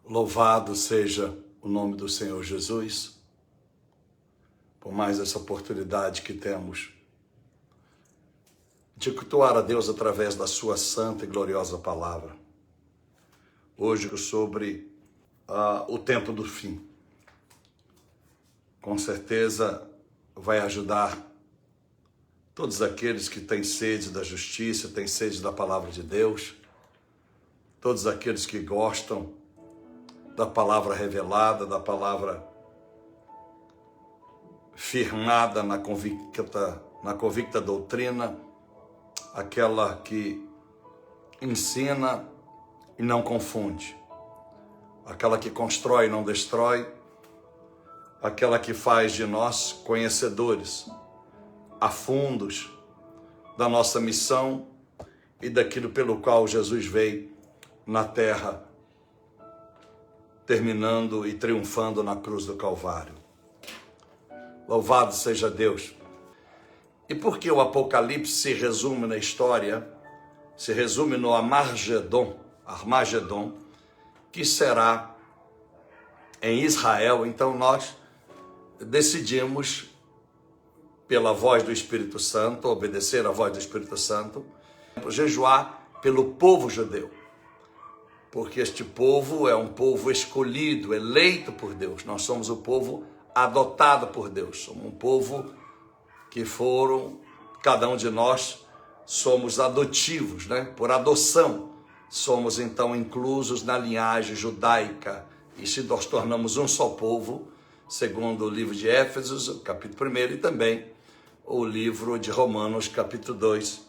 Louvado seja o nome do Senhor Jesus, por mais essa oportunidade que temos de cultuar a Deus através da sua santa e gloriosa palavra. Hoje sobre o tempo do fim. Com certeza vai ajudar todos aqueles que têm sede da justiça, têm sede da palavra de Deus, todos aqueles que gostam da palavra revelada, da palavra firmada na convicta doutrina, aquela que ensina e não confunde, aquela que constrói e não destrói, aquela que faz de nós conhecedores afundos da nossa missão e daquilo pelo qual Jesus veio na terra, terminando e triunfando na cruz do Calvário. Louvado seja Deus. E por que o Apocalipse se resume na história, se resume no Armagedon, que será em Israel? Então nós decidimos, pela voz do Espírito Santo, obedecer à voz do Espírito Santo, jejuar pelo povo judeu. Porque este povo é um povo escolhido, eleito por Deus. Nós somos o povo adotado por Deus. Somos um povo que cada um de nós somos adotivos, né? Por adoção. Somos então inclusos na linhagem judaica e se nós tornamos um só povo, segundo o livro de Éfesos, capítulo 1, e também o livro de Romanos, capítulo 2.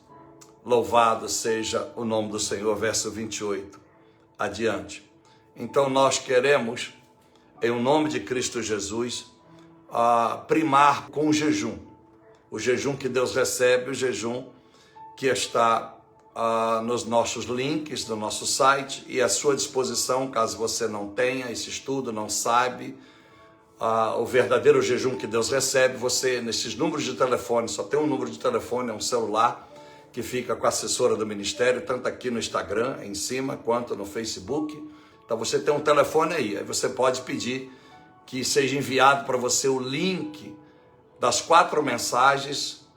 Louvado seja o nome do Senhor, verso 28. Adiante. Então nós queremos, em nome de Cristo Jesus, primar com o jejum que Deus recebe, o jejum que está nos nossos links do nosso site e à sua disposição, caso você não tenha esse estudo, não sabe o verdadeiro jejum que Deus recebe. Você, nesses números de telefone, só tem um número de telefone, é um celular, que fica com a assessora do ministério, tanto aqui no Instagram, em cima, quanto no Facebook. Então você tem um telefone aí você pode pedir que seja enviado para você o link das 4 mensagens,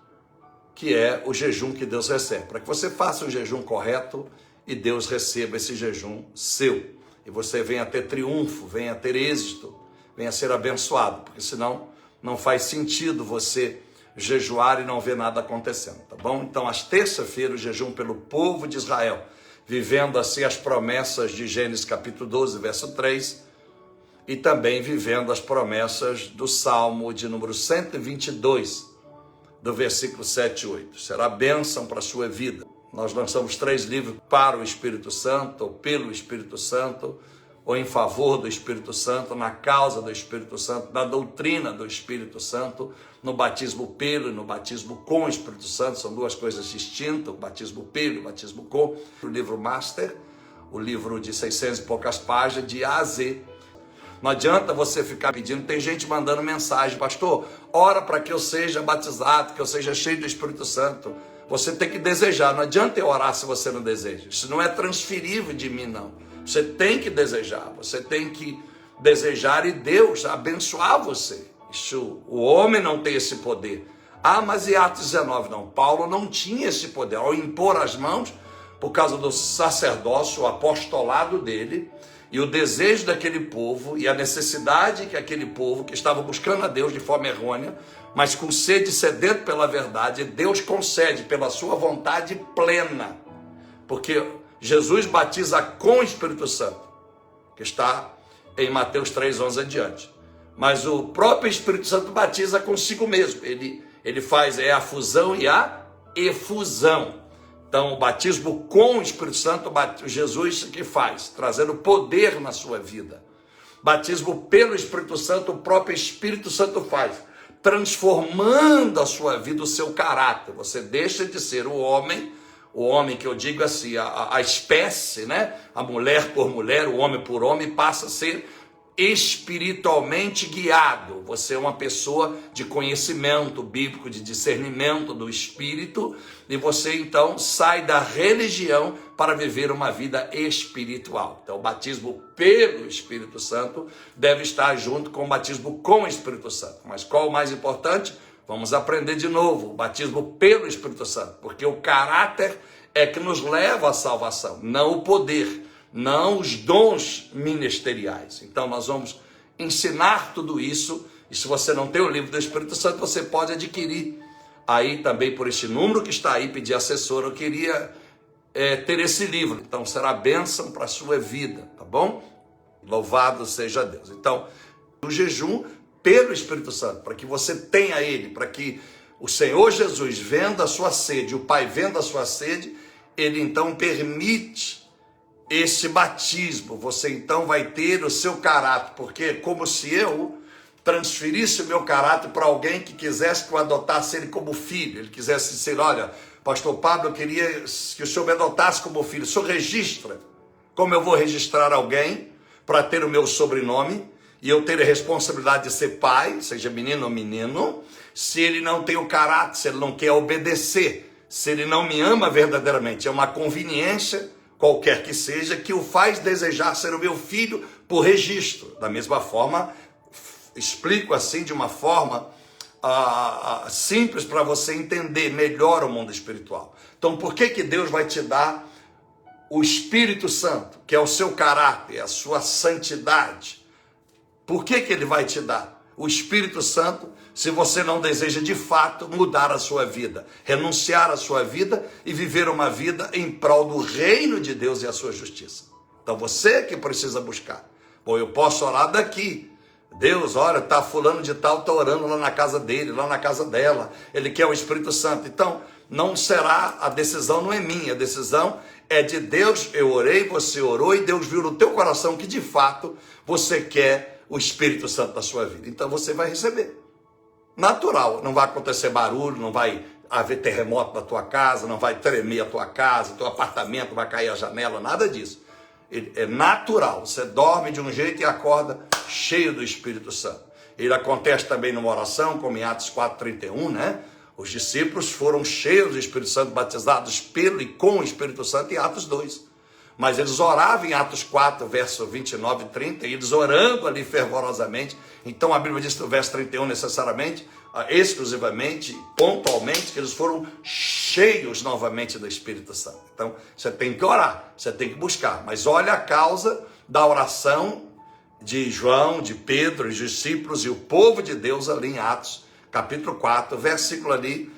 que é o jejum que Deus recebe, para que você faça o jejum correto e Deus receba esse jejum seu. E você venha ter triunfo, venha ter êxito, venha ser abençoado, porque senão não faz sentido você jejuar e não ver nada acontecendo, tá bom? Então, às terça-feiras, o jejum pelo povo de Israel, vivendo assim as promessas de Gênesis capítulo 12, verso 3, e também vivendo as promessas do Salmo de número 122, do versículo 7 e 8. Será bênção para a sua vida. Nós lançamos 3 livros para o Espírito Santo, ou pelo Espírito Santo, ou em favor do Espírito Santo, na causa do Espírito Santo, na doutrina do Espírito Santo, no batismo pelo e no batismo com o Espírito Santo. São 2 coisas distintas, o batismo pelo e o batismo com. O livro Master, o livro de 600 e poucas páginas, de A a Z. Não adianta você ficar pedindo, tem gente mandando mensagem: pastor, ora para que eu seja batizado, que eu seja cheio do Espírito Santo. Você tem que desejar, não adianta eu orar se você não deseja. Isso não é transferível de mim, não. Você tem que desejar, você tem que desejar e Deus abençoar você. Isso, o homem não tem esse poder. Mas em Atos 19, não. Paulo não tinha esse poder. Ao impor as mãos, por causa do sacerdócio, o apostolado dele, e o desejo daquele povo, e a necessidade que aquele povo, que estava buscando a Deus de forma errônea, mas com sede e sedento pela verdade, Deus concede pela sua vontade plena. Porque Jesus batiza com o Espírito Santo, que está em Mateus 3:11 adiante. Mas o próprio Espírito Santo batiza consigo mesmo. Ele faz a fusão e a efusão. Então, o batismo com o Espírito Santo, Jesus que faz, trazendo poder na sua vida. Batismo pelo Espírito Santo, o próprio Espírito Santo faz, transformando a sua vida, o seu caráter. Você deixa de ser o homem que eu digo assim, a espécie, né? A mulher por mulher, o homem por homem, passa a ser espiritualmente guiado. Você é uma pessoa de conhecimento bíblico, de discernimento do Espírito, e você então sai da religião para viver uma vida espiritual. Então o batismo pelo Espírito Santo deve estar junto com o batismo com o Espírito Santo. Mas qual o mais importante? Vamos aprender de novo, o batismo pelo Espírito Santo, porque o caráter é que nos leva à salvação, não o poder, não os dons ministeriais. Então nós vamos ensinar tudo isso, e se você não tem o livro do Espírito Santo, você pode adquirir aí também por esse número que está aí, pedir assessor. Eu queria ter esse livro, então será bênção para a sua vida, tá bom? Louvado seja Deus. Então, o jejum pelo Espírito Santo, para que você tenha ele, para que o Senhor Jesus venda a sua sede, o Pai venda a sua sede, ele então permite esse batismo. Você então vai ter o seu caráter, porque é como se eu transferisse o meu caráter para alguém que quisesse que eu adotasse ele como filho. Ele quisesse dizer: olha, pastor Pablo, eu queria que o senhor me adotasse como filho. O senhor registra. Como eu vou registrar alguém para ter o meu sobrenome e eu ter a responsabilidade de ser pai, seja menino ou menino, se ele não tem o caráter, se ele não quer obedecer, se ele não me ama verdadeiramente? É uma conveniência, qualquer que seja, que o faz desejar ser o meu filho por registro. Da mesma forma, explico assim de uma forma simples para você entender melhor o mundo espiritual. Então, por que Deus vai te dar o Espírito Santo, que é o seu caráter, a sua santidade? Por que ele vai te dar o Espírito Santo se você não deseja de fato mudar a sua vida, renunciar à sua vida e viver uma vida em prol do reino de Deus e a sua justiça? Então você que precisa buscar. Bom, eu posso orar daqui. Deus, olha, tá fulano de tal, tá orando lá na casa dele, lá na casa dela. Ele quer o Espírito Santo. Então, não será, a decisão não é minha, a decisão é de Deus. Eu orei, você orou, e Deus viu no teu coração que de fato você quer o Espírito Santo na sua vida. Então você vai receber. Natural, não vai acontecer barulho, não vai haver terremoto na tua casa, não vai tremer a tua casa, teu apartamento vai cair a janela, nada disso. É natural, você dorme de um jeito e acorda cheio do Espírito Santo. Ele acontece também numa oração, como em Atos 4:31, né? Os discípulos foram cheios do Espírito Santo, batizados pelo e com o Espírito Santo em Atos 2. Mas eles oravam em Atos 4, verso 29 e 30, e eles orando ali fervorosamente. Então a Bíblia diz no verso 31 necessariamente, exclusivamente, pontualmente, que eles foram cheios novamente do Espírito Santo. Então você tem que orar, você tem que buscar. Mas olha a causa da oração de João, de Pedro, os discípulos e o povo de Deus ali em Atos, capítulo 4, versículo ali,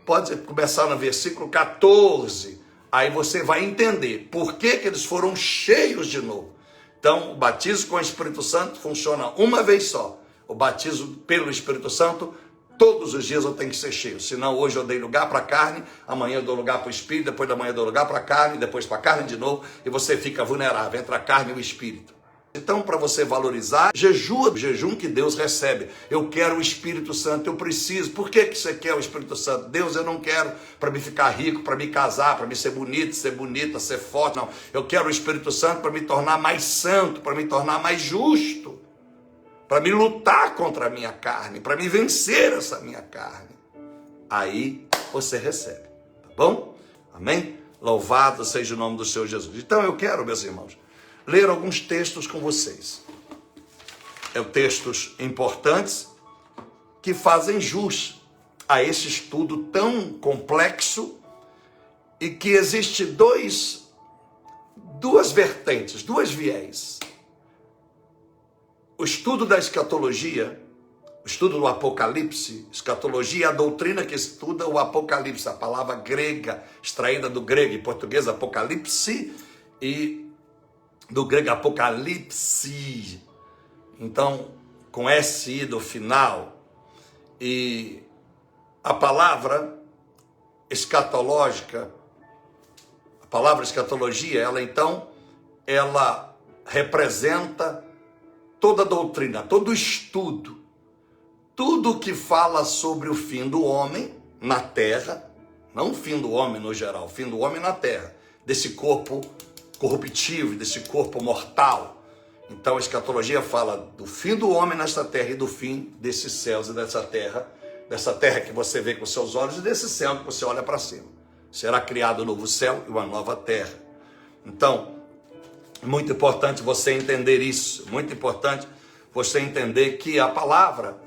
pode começar no versículo 14, aí você vai entender por que eles foram cheios de novo. Então, o batismo com o Espírito Santo funciona uma vez só. O batismo pelo Espírito Santo, todos os dias eu tenho que ser cheio. Senão, hoje eu dei lugar para a carne, amanhã eu dou lugar para o Espírito, depois da manhã eu dou lugar para a carne, depois para a carne de novo, e você fica vulnerável entre a carne e o Espírito. Então, para você valorizar, jejum que Deus recebe. Eu quero o Espírito Santo, eu preciso. Por que você quer o Espírito Santo? Deus, eu não quero para me ficar rico, para me casar, para me ser bonito, ser bonita, ser forte. Não, eu quero o Espírito Santo para me tornar mais santo, para me tornar mais justo, para me lutar contra a minha carne, para me vencer essa minha carne. Aí você recebe, tá bom? Amém? Louvado seja o nome do Senhor Jesus. Então eu quero, meus irmãos, ler alguns textos com vocês. Textos importantes que fazem jus a esse estudo tão complexo e que existe duas vertentes, duas viés. O estudo da escatologia, o estudo do Apocalipse. Escatologia é a doutrina que estuda o Apocalipse, a palavra grega, extraída do grego, em português Apocalipse, e do grego Apocalipse, então com SI do final. E a palavra escatológica, a palavra escatologia, ela representa toda a doutrina, todo o estudo, tudo que fala sobre o fim do homem na terra, não o fim do homem no geral, o fim do homem na terra, desse corpo corruptível, desse corpo mortal. Então a escatologia fala do fim do homem nesta terra e do fim desses céus e dessa terra que você vê com seus olhos e desse céu que você olha para cima. Será criado um novo céu e uma nova terra. Então, muito importante você entender isso, muito importante você entender que a palavra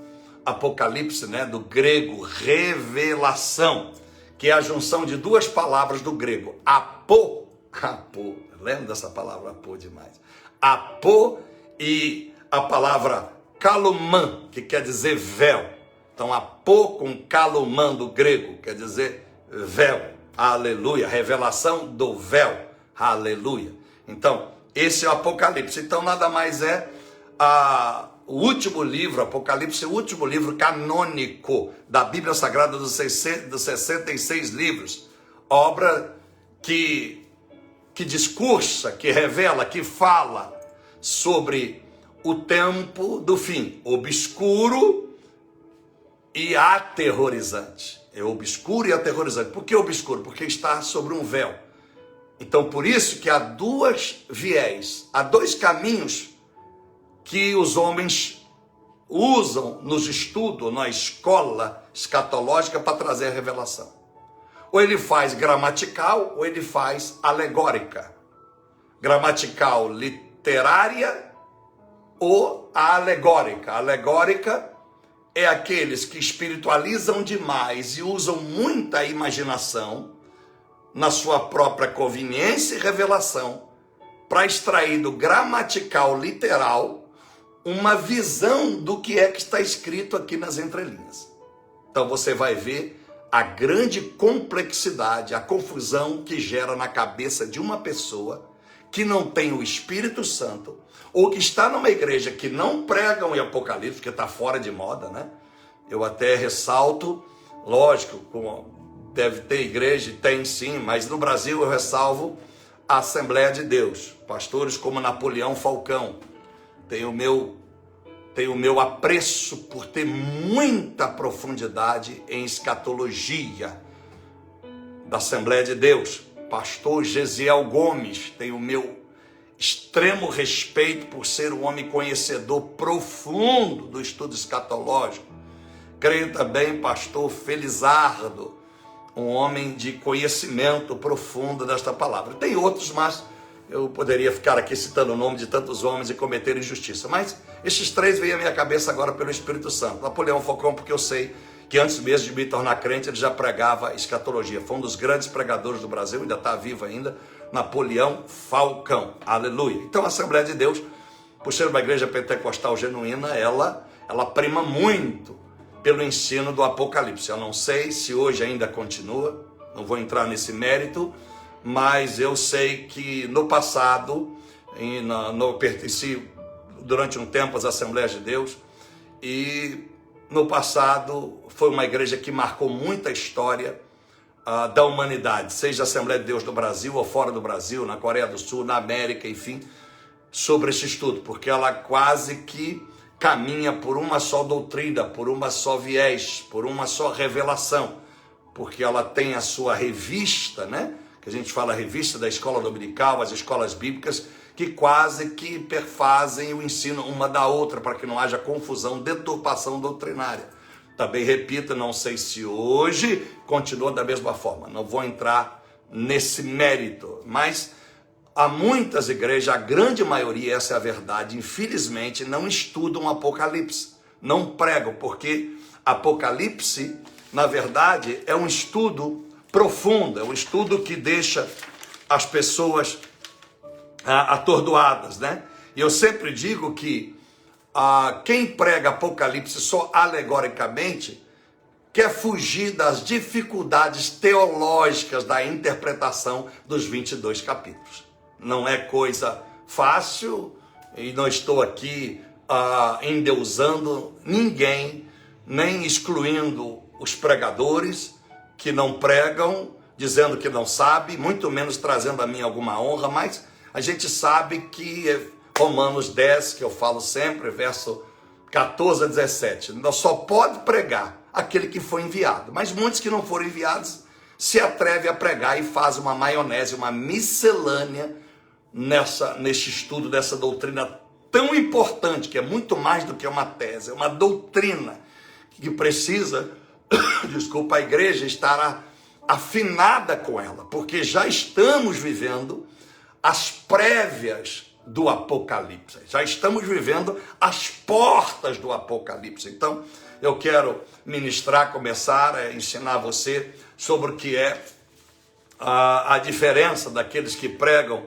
Apocalipse, né, do grego revelação, que é a junção de duas palavras do grego, apô, lembra dessa palavra apô demais, apô e a palavra kalumã, que quer dizer véu. Então apô com kalumã do grego quer dizer véu, aleluia, revelação do véu, aleluia. Então esse é o Apocalipse. Então nada mais é o último livro, Apocalipse, o último livro canônico da Bíblia Sagrada dos 66 livros, obra que discursa, que revela, que fala sobre o tempo do fim, obscuro e aterrorizante. É obscuro e aterrorizante. Por que obscuro? Porque está sobre um véu. Então, por isso que há dois viés, há dois caminhos que os homens usam nos estudos, na escola escatológica para trazer a revelação. Ou ele faz gramatical, ou ele faz alegórica. Gramatical, literária, ou a alegórica. A alegórica é aqueles que espiritualizam demais e usam muita imaginação na sua própria conveniência e revelação para extrair do gramatical literal uma visão do que é que está escrito aqui nas entrelinhas. Então você vai ver a grande complexidade, a confusão que gera na cabeça de uma pessoa que não tem o Espírito Santo, ou que está numa igreja que não pregam em Apocalipse, que está fora de moda, né? Eu até ressalto, lógico, deve ter igreja, tem sim, mas no Brasil eu ressalvo a Assembleia de Deus, pastores como Napoleão Falcão. Tenho o meu apreço por ter muita profundidade em escatologia da Assembleia de Deus. Pastor Gesiel Gomes, tenho o meu extremo respeito por ser um homem conhecedor profundo do estudo escatológico. Creio também pastor Felizardo, um homem de conhecimento profundo desta palavra. Tem outros, mas eu poderia ficar aqui citando o nome de tantos homens e cometer injustiça. Mas esses três vêm à minha cabeça agora pelo Espírito Santo. Napoleão Falcão, porque eu sei que antes mesmo de me tornar crente, ele já pregava escatologia. Foi um dos grandes pregadores do Brasil, ainda está vivo ainda, Napoleão Falcão. Aleluia. Então a Assembleia de Deus, por ser uma igreja pentecostal genuína, ela prima muito pelo ensino do Apocalipse. Eu não sei se hoje ainda continua, não vou entrar nesse mérito, mas eu sei que no passado, eu pertenci durante um tempo às Assembleias de Deus, e no passado foi uma igreja que marcou muita história da humanidade, seja a Assembleia de Deus do Brasil ou fora do Brasil, na Coreia do Sul, na América, enfim, sobre esse estudo, porque ela quase que caminha por uma só doutrina, por uma só viés, por uma só revelação, porque ela tem a sua revista, né? Que a gente fala a revista da escola dominical, as escolas bíblicas, que quase que perfazem o ensino uma da outra, para que não haja confusão, deturpação doutrinária. Também repito, não sei se hoje continua da mesma forma, não vou entrar nesse mérito, mas há muitas igrejas, a grande maioria, essa é a verdade, infelizmente, não estudam Apocalipse, não pregam, porque Apocalipse, na verdade, é um estudo profundo, é um estudo que deixa as pessoas atordoadas, né? E eu sempre digo que quem prega Apocalipse só alegoricamente quer fugir das dificuldades teológicas da interpretação dos 22 capítulos. Não é coisa fácil, e não estou aqui endeusando ninguém, nem excluindo os pregadores que não pregam, dizendo que não sabe, muito menos trazendo a mim alguma honra, mas a gente sabe que Romanos 10, que eu falo sempre, verso 14 a 17, só pode pregar aquele que foi enviado, mas muitos que não foram enviados se atrevem a pregar e fazem uma maionese, uma miscelânea neste estudo dessa doutrina tão importante, que é muito mais do que uma tese, é uma doutrina que precisa, desculpa, a igreja estar afinada com ela, porque já estamos vivendo as prévias do Apocalipse, já estamos vivendo as portas do Apocalipse. Então, eu quero ministrar, começar a ensinar você sobre o que é a diferença daqueles que pregam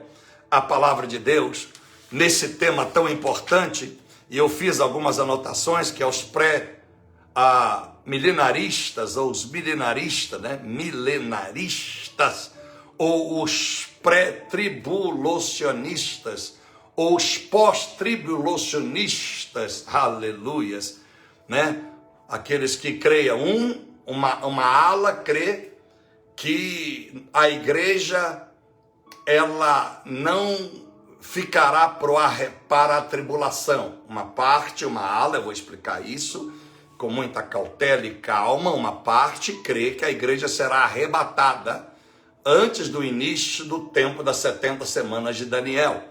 a palavra de Deus nesse tema tão importante. E eu fiz algumas anotações que aos milenaristas, ou os milenaristas, né? Milenaristas, ou os pré-tribulacionistas, ou os pós-tribulacionistas, aleluias, né? Aqueles que creiam, uma ala crê que a igreja, ela não ficará para a tribulação. Uma parte, uma ala, eu vou explicar isso com muita cautela e calma. Uma parte crê que a igreja será arrebatada antes do início do tempo das 70 semanas de Daniel.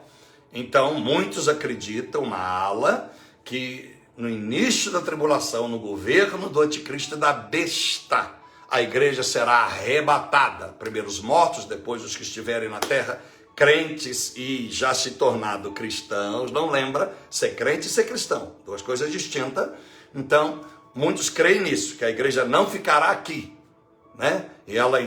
Então, muitos acreditam, uma ala, que no início da tribulação, no governo do anticristo e da besta, a igreja será arrebatada. Primeiro os mortos, depois os que estiverem na terra, crentes e já se tornado cristãos. Não lembra ser crente e ser cristão, duas coisas distintas. Então, muitos creem nisso, que a igreja não ficará aqui, né? E ela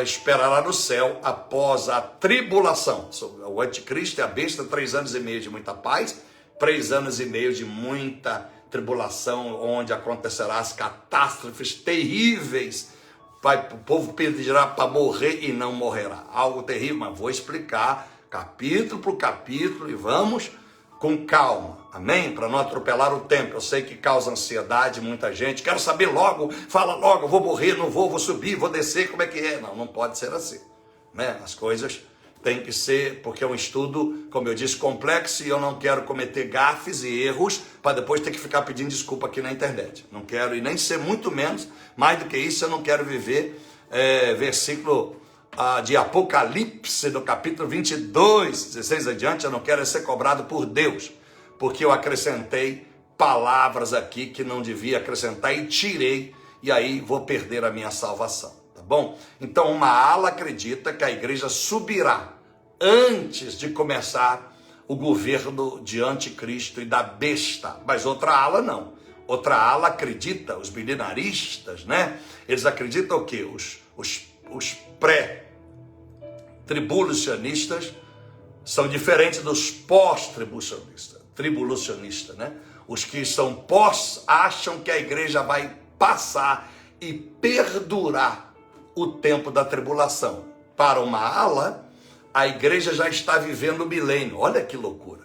esperará no céu após a tribulação. O anticristo e a besta, 3 anos e meio de muita paz, 3 anos e meio de muita tribulação, onde acontecerá as catástrofes terríveis. O povo pedirá para morrer e não morrerá. Algo terrível, mas vou explicar capítulo por capítulo e vamos com calma, amém? Para não atropelar o tempo. Eu sei que causa ansiedade muita gente. Quero saber logo, fala logo, vou morrer, não vou subir, vou descer, como é que é? Não pode ser assim, né? As coisas têm que ser, porque é um estudo, como eu disse, complexo, e eu não quero cometer gafes e erros para depois ter que ficar pedindo desculpa aqui na internet. Não quero, e nem ser muito menos, mais do que isso, eu não quero viver versículo de Apocalipse, no capítulo 22, 16 adiante. Eu não quero ser cobrado por Deus, porque eu acrescentei palavras aqui que não devia acrescentar e tirei, e aí vou perder a minha salvação. Tá bom? Então, uma ala acredita que a igreja subirá antes de começar o governo de anticristo e da besta, mas outra ala não. Outra ala acredita, os milenaristas, né? Eles acreditam o quê? Os pré-tribulacionistas são diferentes dos pós-tribulacionistas, né? Os que são pós acham que a igreja vai passar e perdurar o tempo da tribulação. Para uma ala, a igreja já está vivendo o milênio. Olha que loucura.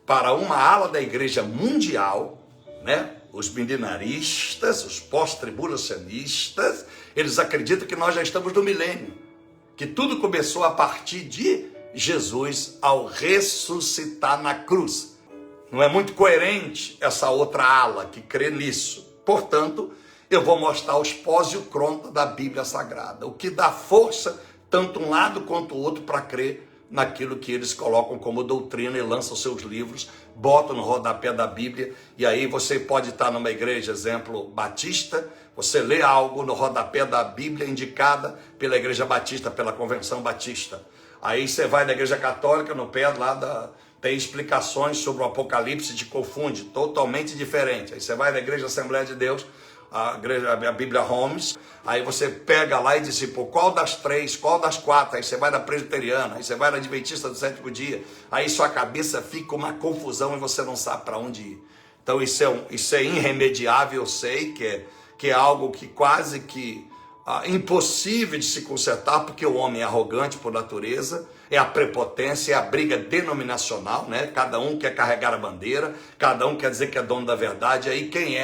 Para uma ala da igreja mundial, né? Os milenaristas, os pós-tribulacionistas, eles acreditam que nós já estamos no milênio, que tudo começou a partir de Jesus ao ressuscitar na cruz. Não é muito coerente essa outra ala que crê nisso. Portanto, eu vou mostrar os pós e o contra da Bíblia Sagrada, o que dá força, tanto um lado quanto o outro, para crer naquilo que eles colocam como doutrina e lançam seus livros, botam no rodapé da Bíblia. E aí você pode estar numa igreja, exemplo, batista, você lê algo no rodapé da Bíblia indicada pela igreja batista, pela convenção batista. Aí você vai na igreja católica, no pé lá tem explicações sobre o Apocalipse, te confunde, totalmente diferente. Aí você vai na igreja Assembleia de Deus, a Bíblia Holmes, aí você pega lá e diz, pô, qual das 3, qual das 4, aí você vai na presbiteriana, aí você vai na adventista do 7º dia, aí sua cabeça fica uma confusão e você não sabe para onde ir. Então isso é irremediável, eu sei que é algo que quase que impossível de se consertar, porque o homem é arrogante por natureza, é a prepotência, é a briga denominacional, né? Cada um quer carregar a bandeira, cada um quer dizer que é dono da verdade. Aí quem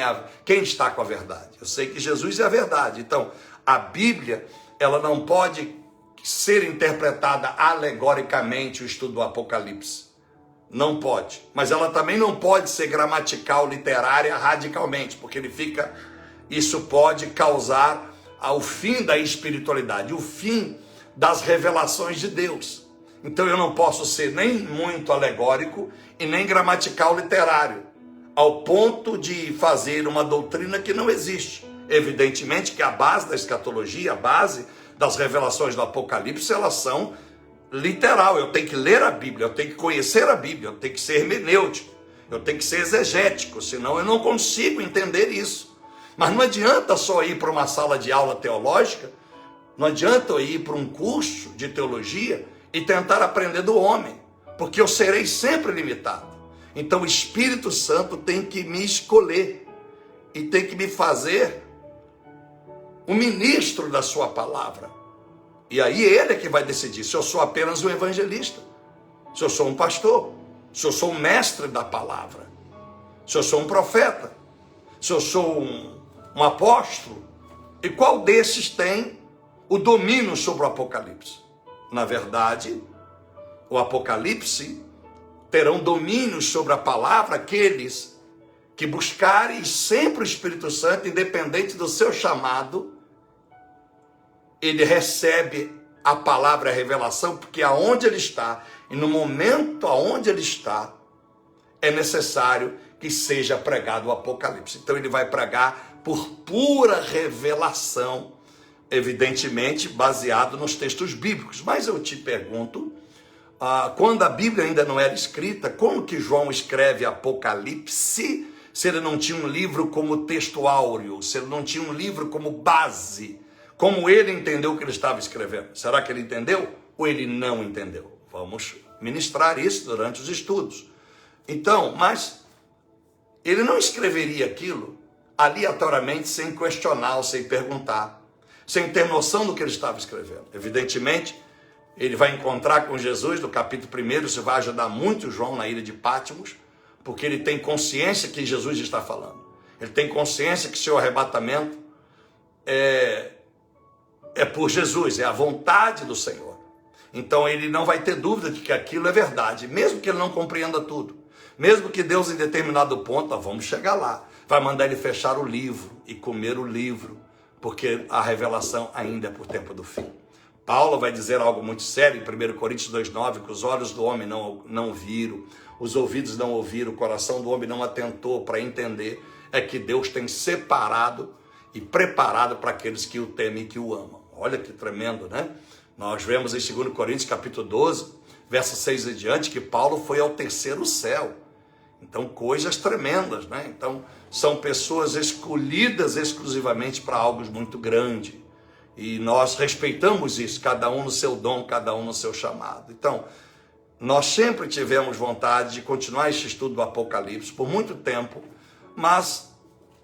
está com a verdade? Eu sei que Jesus é a verdade. Então, a Bíblia, ela não pode ser interpretada alegoricamente, o estudo do Apocalipse. Não pode. Mas ela também não pode ser gramatical, literária, radicalmente, porque isso pode causar o fim da espiritualidade, o fim das revelações de Deus. Então eu não posso ser nem muito alegórico e nem gramatical literário, ao ponto de fazer uma doutrina que não existe. Evidentemente que a base da escatologia, a base das revelações do Apocalipse, elas são literal. Eu tenho que ler a Bíblia, eu tenho que conhecer a Bíblia, eu tenho que ser hermenêutico, eu tenho que ser exegético, senão eu não consigo entender isso. Mas não adianta só ir para uma sala de aula teológica, não adianta eu ir para um curso de teologia e tentar aprender do homem, porque eu serei sempre limitado. Então o Espírito Santo tem que me escolher e tem que me fazer um ministro da sua palavra. E aí ele é que vai decidir se eu sou apenas um evangelista, se eu sou um pastor, se eu sou um mestre da palavra, se eu sou um profeta, se eu sou um apóstolo, e qual desses tem o domínio sobre o Apocalipse. Na verdade, o Apocalipse terão domínio sobre a palavra aqueles que buscarem sempre o Espírito Santo, independente do seu chamado. Ele recebe a palavra, a revelação, porque aonde ele está, e no momento aonde ele está, é necessário que seja pregado o Apocalipse. Então ele vai pregar por pura revelação, evidentemente baseado nos textos bíblicos. Mas eu te pergunto, quando a Bíblia ainda não era escrita, como que João escreve Apocalipse, se ele não tinha um livro como texto áureo, se ele não tinha um livro como base? Como ele entendeu o que ele estava escrevendo? Será que ele entendeu ou ele não entendeu? Vamos ministrar isso durante os estudos. Então, mas ele não escreveria aquilo aleatoriamente, sem questionar ou sem perguntar, sem ter noção do que ele estava escrevendo. Evidentemente, ele vai encontrar com Jesus no capítulo 1, isso vai ajudar muito João na ilha de Pátimos, porque ele tem consciência que Jesus está falando. Ele tem consciência que seu arrebatamento é por Jesus, é a vontade do Senhor. Então ele não vai ter dúvida de que aquilo é verdade, mesmo que ele não compreenda tudo. Mesmo que Deus em determinado ponto, vamos chegar lá, vai mandar ele fechar o livro e comer o livro, porque a revelação ainda é por tempo do fim. Paulo vai dizer algo muito sério em 1 Coríntios 2,9, que os olhos do homem não viram, os ouvidos não ouviram, o coração do homem não atentou para entender, é que Deus tem separado e preparado para aqueles que o temem e que o amam. Olha que tremendo, né? Nós vemos em 2 Coríntios capítulo 12, verso 6 em diante, que Paulo foi ao terceiro céu. Então, coisas tremendas, né? Então, são pessoas escolhidas exclusivamente para algo muito grande. E nós respeitamos isso, cada um no seu dom, cada um no seu chamado. Então, nós sempre tivemos vontade de continuar este estudo do Apocalipse por muito tempo, mas,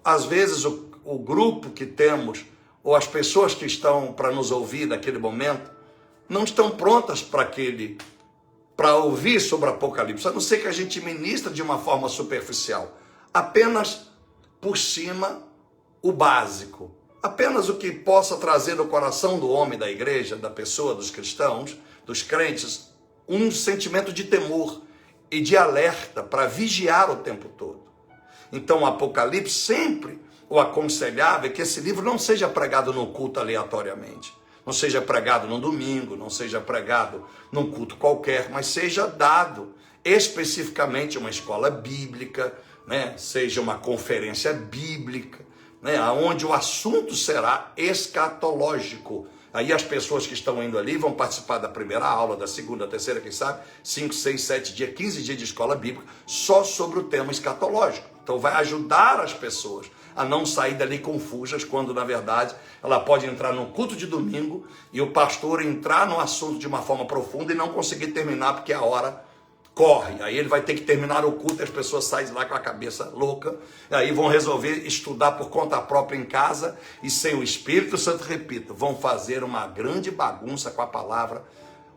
às vezes, o grupo que temos, ou as pessoas que estão para nos ouvir naquele momento, não estão prontas para ouvir sobre o Apocalipse, a não ser que a gente ministre de uma forma superficial, apenas por cima o básico, apenas o que possa trazer no coração do homem, da igreja, da pessoa, dos cristãos, dos crentes, um sentimento de temor e de alerta para vigiar o tempo todo. Então o Apocalipse sempre, o aconselhável é que esse livro não seja pregado no culto aleatoriamente, não seja pregado no domingo, não seja pregado num culto qualquer, mas seja dado especificamente uma escola bíblica, né? Seja uma conferência bíblica, né? Onde o assunto será escatológico. Aí as pessoas que estão indo ali vão participar da primeira aula, da segunda, da terceira, quem sabe, 5, 6, 7 dias, 15 dias de escola bíblica, só sobre o tema escatológico. Então vai ajudar as pessoas a não sair dali confusas, quando na verdade ela pode entrar no culto de domingo e o pastor entrar no assunto de uma forma profunda e não conseguir terminar porque a hora corre. Aí ele vai ter que terminar o culto e as pessoas saem de lá com a cabeça louca, e aí vão resolver estudar por conta própria em casa e sem o Espírito Santo, repito, vão fazer uma grande bagunça com a palavra,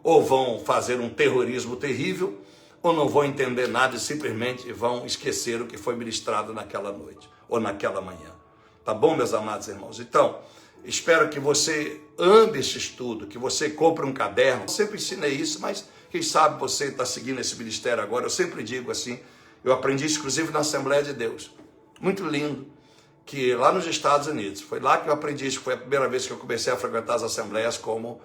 ou vão fazer um terrorismo terrível, ou não vão entender nada e simplesmente vão esquecer o que foi ministrado naquela noite ou naquela manhã. Tá bom, meus amados irmãos? Então, espero que você ame esse estudo, que você compre um caderno. Eu sempre ensinei isso, mas quem sabe você está seguindo esse ministério agora. Eu sempre digo assim, eu aprendi exclusivo na Assembleia de Deus. Muito lindo, que lá nos Estados Unidos, foi lá que eu aprendi isso, foi a primeira vez que eu comecei a frequentar as assembleias como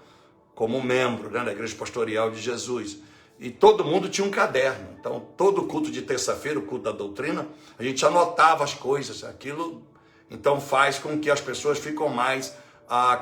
como membro, né, da Igreja Pastoral de Jesus. E todo mundo tinha um caderno. Então, todo culto de terça-feira, o culto da doutrina, a gente anotava as coisas. Aquilo, então, faz com que as pessoas ficam mais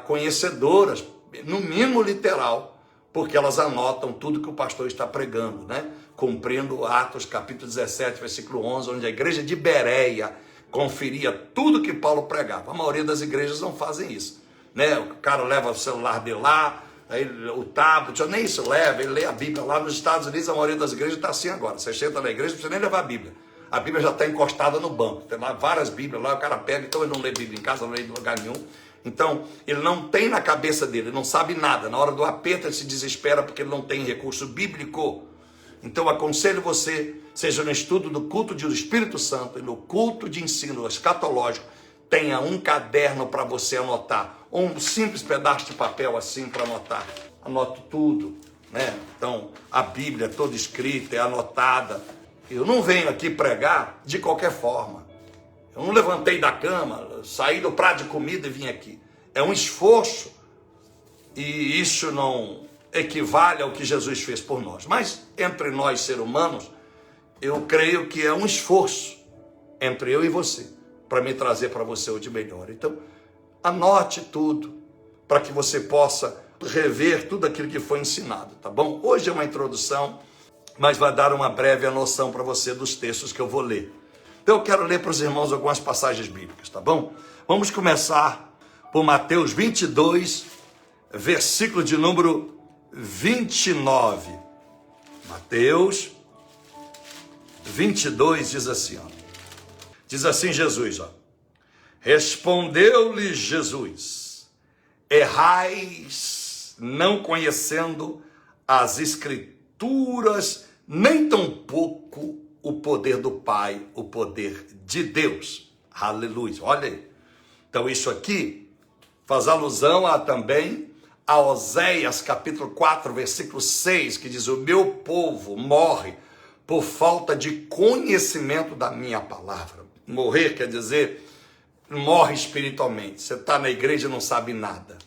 conhecedoras, no mínimo literal, porque elas anotam tudo que o pastor está pregando, né? Cumprindo Atos capítulo 17, versículo 11, onde a igreja de Bereia conferia tudo que Paulo pregava. A maioria das igrejas não fazem isso, né? O cara leva o celular dele lá, aí o tablet, nem isso leva, ele lê a Bíblia. Lá nos Estados Unidos, a maioria das igrejas está assim agora. Você senta na igreja, não precisa nem levar a Bíblia. A Bíblia já está encostada no banco. Tem lá várias Bíblias, lá o cara pega, então ele não lê Bíblia em casa, não lê em lugar nenhum. Então, ele não tem na cabeça dele, ele não sabe nada. Na hora do aperto, ele se desespera porque ele não tem recurso bíblico. Então, eu aconselho você, seja no estudo do culto do Espírito Santo e no culto de ensino escatológico, tenha um caderno para você anotar, ou um simples pedaço de papel assim para anotar. Anoto tudo, né? Então, a Bíblia é toda escrita, é anotada. Eu não venho aqui pregar de qualquer forma. Eu não levantei da cama, saí do prato de comida e vim aqui. É um esforço, e isso não equivale ao que Jesus fez por nós. Mas entre nós, seres humanos, eu creio que é um esforço entre eu e você, para me trazer para você o de melhor. Então, anote tudo, para que você possa rever tudo aquilo que foi ensinado, tá bom? Hoje é uma introdução, mas vai dar uma breve noção para você dos textos que eu vou ler. Então eu quero ler para os irmãos algumas passagens bíblicas, tá bom? Vamos começar por Mateus 22, versículo de número 29. Mateus 22 diz assim, ó. Diz assim Jesus, ó. Respondeu-lhe Jesus, errais não conhecendo as Escrituras, nem tampouco o poder do Pai, o poder de Deus. Aleluia. Olha aí. Então isso aqui faz alusão também a Oséias capítulo 4, versículo 6, que diz, o meu povo morre por falta de conhecimento da minha palavra. Morrer quer dizer, morre espiritualmente. Você está na igreja e não sabe nada.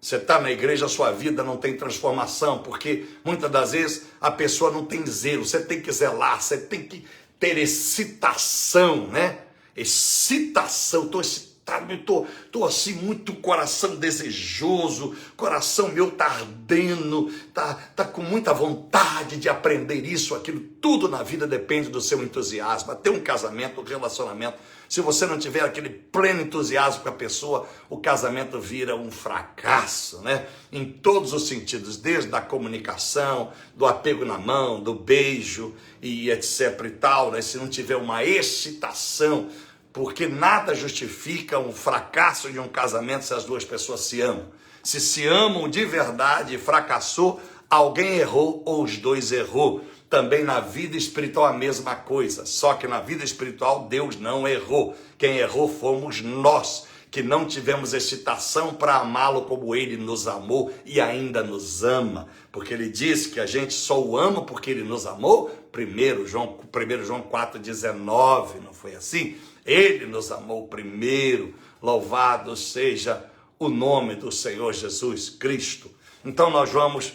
Você está na igreja, a sua vida não tem transformação, porque muitas das vezes a pessoa não tem zelo. Você tem que zelar, você tem que ter excitação, né? Excitação, estou excitado, estou assim, muito coração desejoso, coração meu está ardendo, tá com muita vontade de aprender isso, aquilo. Tudo na vida depende do seu entusiasmo. Até um casamento, um relacionamento. Se você não tiver aquele pleno entusiasmo com a pessoa, o casamento vira um fracasso, né? Em todos os sentidos, desde a comunicação, do apego na mão, do beijo e etc e tal, né? Se não tiver uma excitação, porque nada justifica um fracasso de um casamento se as duas pessoas se amam. Se se amam de verdade e fracassou, alguém errou ou os dois errou. Também na vida espiritual a mesma coisa, só que na vida espiritual Deus não errou. Quem errou fomos nós, que não tivemos excitação para amá-lo como ele nos amou e ainda nos ama. Porque ele disse que a gente só o ama porque ele nos amou. 1 João 4,19, não foi assim? Ele nos amou primeiro, louvado seja o nome do Senhor Jesus Cristo. Então nós vamos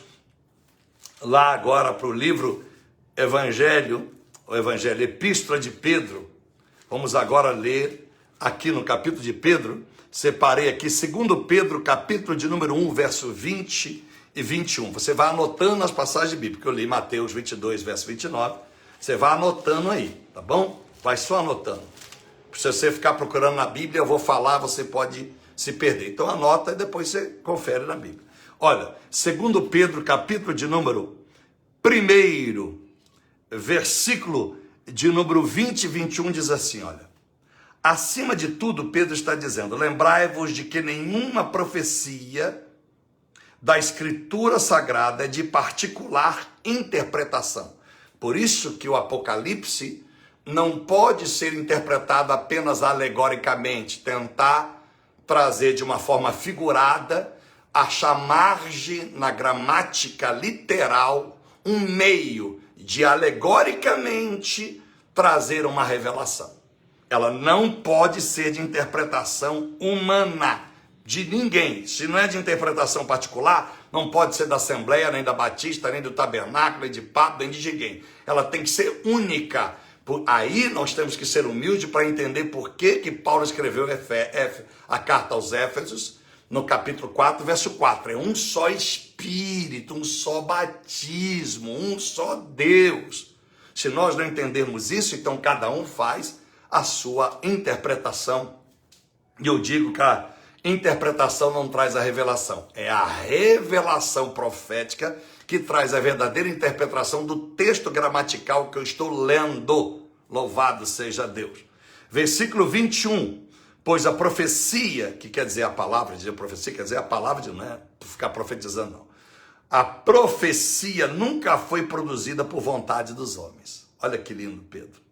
lá agora para o livro Epístola de Pedro. Vamos agora ler aqui no capítulo de Pedro. Separei aqui 2 Pedro, capítulo de número 1, verso 20 e 21. Você vai anotando as passagens bíblicas. Eu li Mateus 22, verso 29. Você vai anotando aí, tá bom? Vai só anotando. Se você ficar procurando na Bíblia, eu vou falar, você pode se perder. Então anota e depois você confere na Bíblia. Olha, 2 Pedro, capítulo de número 1, versículo de número 20 e 21 diz assim, olha. Acima de tudo, Pedro está dizendo, lembrai-vos de que nenhuma profecia da Escritura Sagrada é de particular interpretação. Por isso que o Apocalipse não pode ser interpretado apenas alegoricamente, tentar trazer de uma forma figurada, achar margem na gramática literal, um meio de alegoricamente trazer uma revelação. Ela não pode ser de interpretação humana, de ninguém. Se não é de interpretação particular, Não pode ser da Assembleia, nem da Batista, nem do Tabernáculo, nem de Papa, nem de ninguém. Ela tem que ser única. Aí nós temos que ser humildes para entender por que Paulo escreveu a carta aos Éfesos, no capítulo 4, verso 4. É um só Espírito, um só batismo, um só Deus. Se nós não entendermos isso, então cada um faz a sua interpretação. E eu digo que a interpretação não traz a revelação. É a revelação profética que traz a verdadeira interpretação do texto gramatical que eu estou lendo. Louvado seja Deus. Versículo 21. Pois a profecia, que quer dizer a palavra, dizer profecia, quer dizer a palavra, de não é ficar profetizando, não. A profecia nunca foi produzida por vontade dos homens. Olha que lindo, Pedro.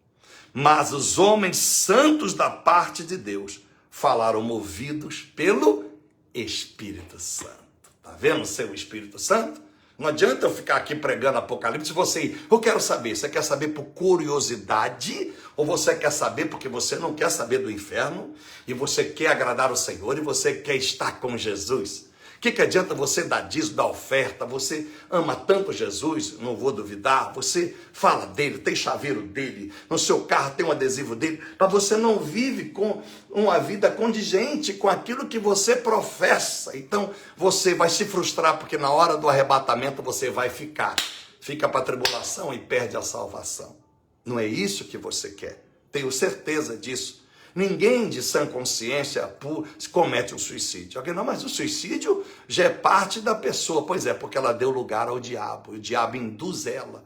Mas os homens santos da parte de Deus falaram movidos pelo Espírito Santo. Está vendo o seu Espírito Santo? Não adianta eu ficar aqui pregando Apocalipse, eu quero saber, você quer saber por curiosidade, ou você quer saber porque você não quer saber do inferno, e você quer agradar o Senhor, e você quer estar com Jesus? O que adianta você dar dízimo, dar oferta? Você ama tanto Jesus, não vou duvidar, você fala dele, tem chaveiro dele, no seu carro tem um adesivo dele, mas você não vive com uma vida condigente com aquilo que você professa. Então você vai se frustrar, porque na hora do arrebatamento você vai fica para a tribulação e perde a salvação. Não é isso que você quer, tenho certeza disso. Ninguém de sã consciência comete um suicídio. Alguém, não, mas o suicídio já é parte da pessoa. Pois é, porque ela deu lugar ao diabo. O diabo induz ela.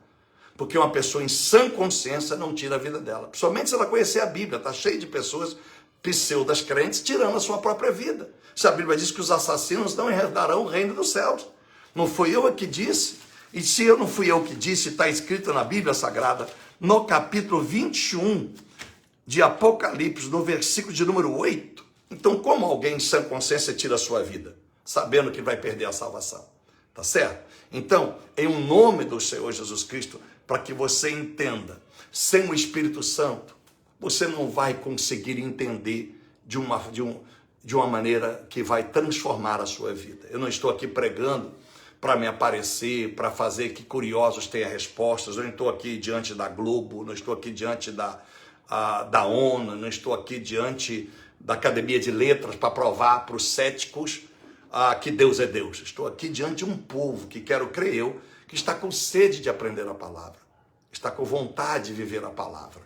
Porque uma pessoa em sã consciência não tira a vida dela. Principalmente se ela conhecer a Bíblia. Está cheio de pessoas pseudas crentes tirando a sua própria vida. Se a Bíblia diz que os assassinos não herdarão o reino dos céus. Não fui eu que disse. E se eu não fui eu que disse, está escrito na Bíblia Sagrada, no capítulo 21, de Apocalipse, no versículo de número 8. Então, como alguém em sã consciência tira a sua vida? Sabendo que vai perder a salvação. Tá certo? Então, em um nome do Senhor Jesus Cristo, para que você entenda, sem o Espírito Santo, você não vai conseguir entender de uma maneira que vai transformar a sua vida. Eu não estou aqui pregando para me aparecer, para fazer que curiosos tenham respostas. Eu não estou aqui diante da Globo, não estou aqui diante da ONU, não estou aqui diante da Academia de Letras para provar para os céticos que Deus é Deus. Estou aqui diante de um povo que quero crer eu, que está com sede de aprender a palavra, está com vontade de viver a palavra,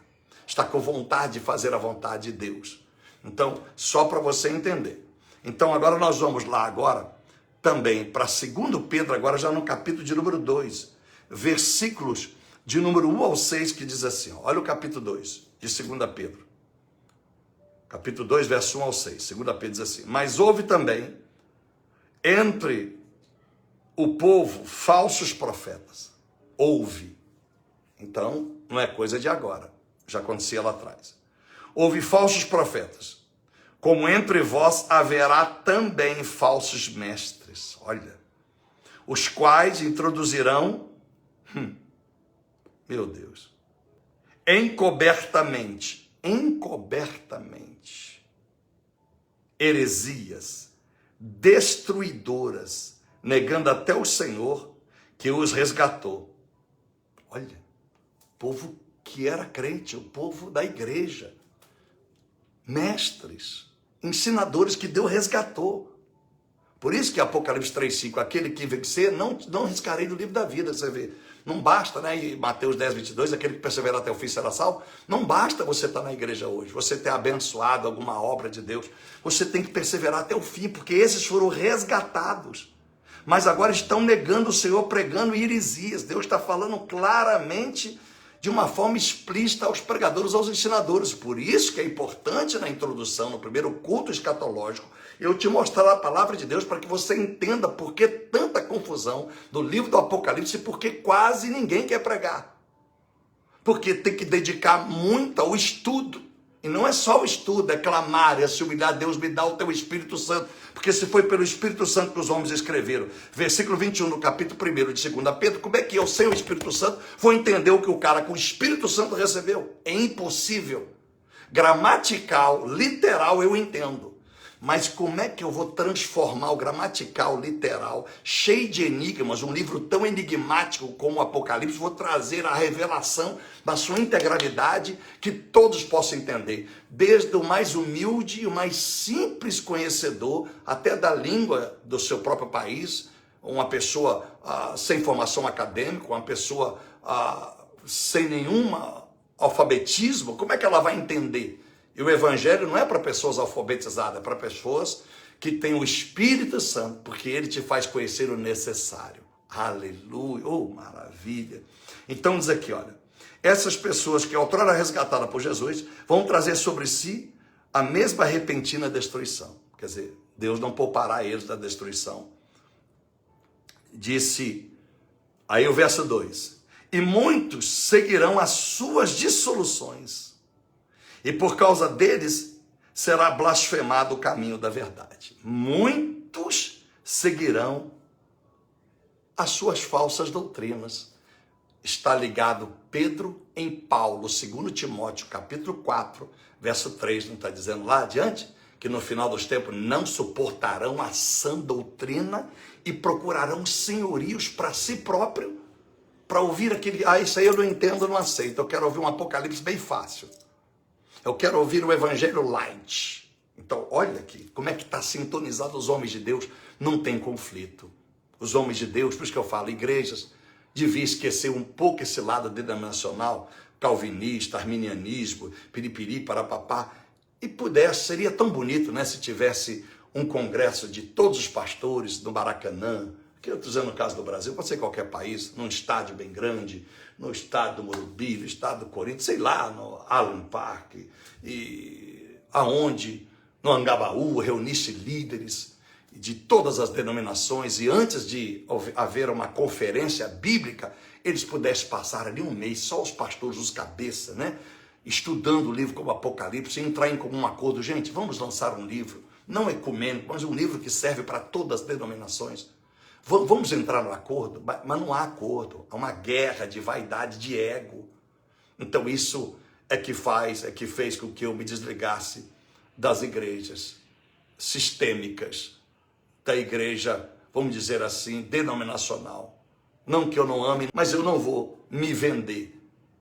está com vontade de fazer a vontade de Deus. Então, só para você entender. Então, agora nós vamos lá agora também para 2 Pedro, agora já no capítulo de número 2, versículos de número 1 ao 6, que diz assim, olha o capítulo 2 de 2 Pedro. Capítulo 2, verso 1 ao 6. 2 Pedro diz assim, mas houve também entre o povo falsos profetas. Houve. Então, não é coisa de agora. Já acontecia lá atrás. Houve falsos profetas. Como entre vós haverá também falsos mestres. Olha. Os quais introduzirão... Meu Deus. Encobertamente, heresias destruidoras, negando até o Senhor que os resgatou. Olha, povo que era crente, o povo da igreja, mestres, ensinadores que Deus resgatou. Por isso que Apocalipse 3,5, aquele que vencer, não riscarei do livro da vida, você vê. Não basta, né? E Mateus 10, 22, aquele que perseverar até o fim será salvo. Não basta você estar na igreja hoje, você ter abençoado alguma obra de Deus. Você tem que perseverar até o fim, porque esses foram resgatados. Mas agora estão negando o Senhor, pregando heresias. Deus está falando claramente, de uma forma explícita aos pregadores, aos ensinadores. Por isso que é importante na introdução, no primeiro culto escatológico, eu te mostrar a palavra de Deus para que você entenda por que tanta confusão do livro do Apocalipse e por que quase ninguém quer pregar. Porque tem que dedicar muito ao estudo. E não é só o estudo, é clamar, é se humilhar. Deus, me dá o teu Espírito Santo. Porque se foi pelo Espírito Santo que os homens escreveram. Versículo 21, no capítulo 1 de 2 Pedro. Como é que eu, sem o Espírito Santo, vou entender o que o cara com o Espírito Santo recebeu? É impossível. Gramatical, literal, eu entendo. Mas como é que eu vou transformar o gramatical, literal, cheio de enigmas, um livro tão enigmático como o Apocalipse, vou trazer a revelação na sua integralidade, que todos possam entender, desde o mais humilde e o mais simples conhecedor, até da língua do seu próprio país, uma pessoa sem formação acadêmica, uma pessoa sem nenhum alfabetismo, como é que ela vai entender? E o evangelho não é para pessoas alfabetizadas, é para pessoas que têm o Espírito Santo, porque ele te faz conhecer o necessário. Aleluia, oh maravilha. Então diz aqui, olha, essas pessoas que outrora resgatadas por Jesus vão trazer sobre si a mesma repentina destruição. Quer dizer, Deus não poupará eles da destruição. Disse, aí o verso 2, e muitos seguirão as suas dissoluções, e por causa deles será blasfemado o caminho da verdade. Muitos seguirão as suas falsas doutrinas. Está ligado Pedro em Paulo, 2 Timóteo, capítulo 4, verso 3, não está dizendo lá adiante? Que no final dos tempos não suportarão a sã doutrina e procurarão senhorios para si próprio, para ouvir aquele, isso aí eu não entendo, não aceito, eu quero ouvir um Apocalipse bem fácil. Eu quero ouvir o Evangelho light. Então, olha aqui, como é que está sintonizado os homens de Deus. Não tem conflito. Os homens de Deus, por isso que eu falo, igrejas, devia esquecer um pouco esse lado denominacional, calvinista, arminianismo, piripiri, parapapá, e pudesse, seria tão bonito, né, se tivesse um congresso de todos os pastores do Maracanã, que eu estou dizendo no caso do Brasil, pode ser qualquer país, num estádio bem grande, no estádio do Morumbi, no estádio do Corinthians, sei lá, no Allen Park, e aonde, no Angabaú, reunisse líderes de todas as denominações, e antes de haver uma conferência bíblica, eles pudessem passar ali um mês, só os pastores, os cabeças, né? Estudando o livro como Apocalipse, e entrar em comum acordo. Gente, vamos lançar um livro, não ecumênico, mas um livro que serve para todas as denominações. Vamos entrar no acordo, mas não há acordo, há uma guerra de vaidade, de ego. Então isso é que fez com que eu me desligasse das igrejas sistêmicas, da igreja, vamos dizer assim, denominacional. Não que eu não ame, mas eu não vou me vender,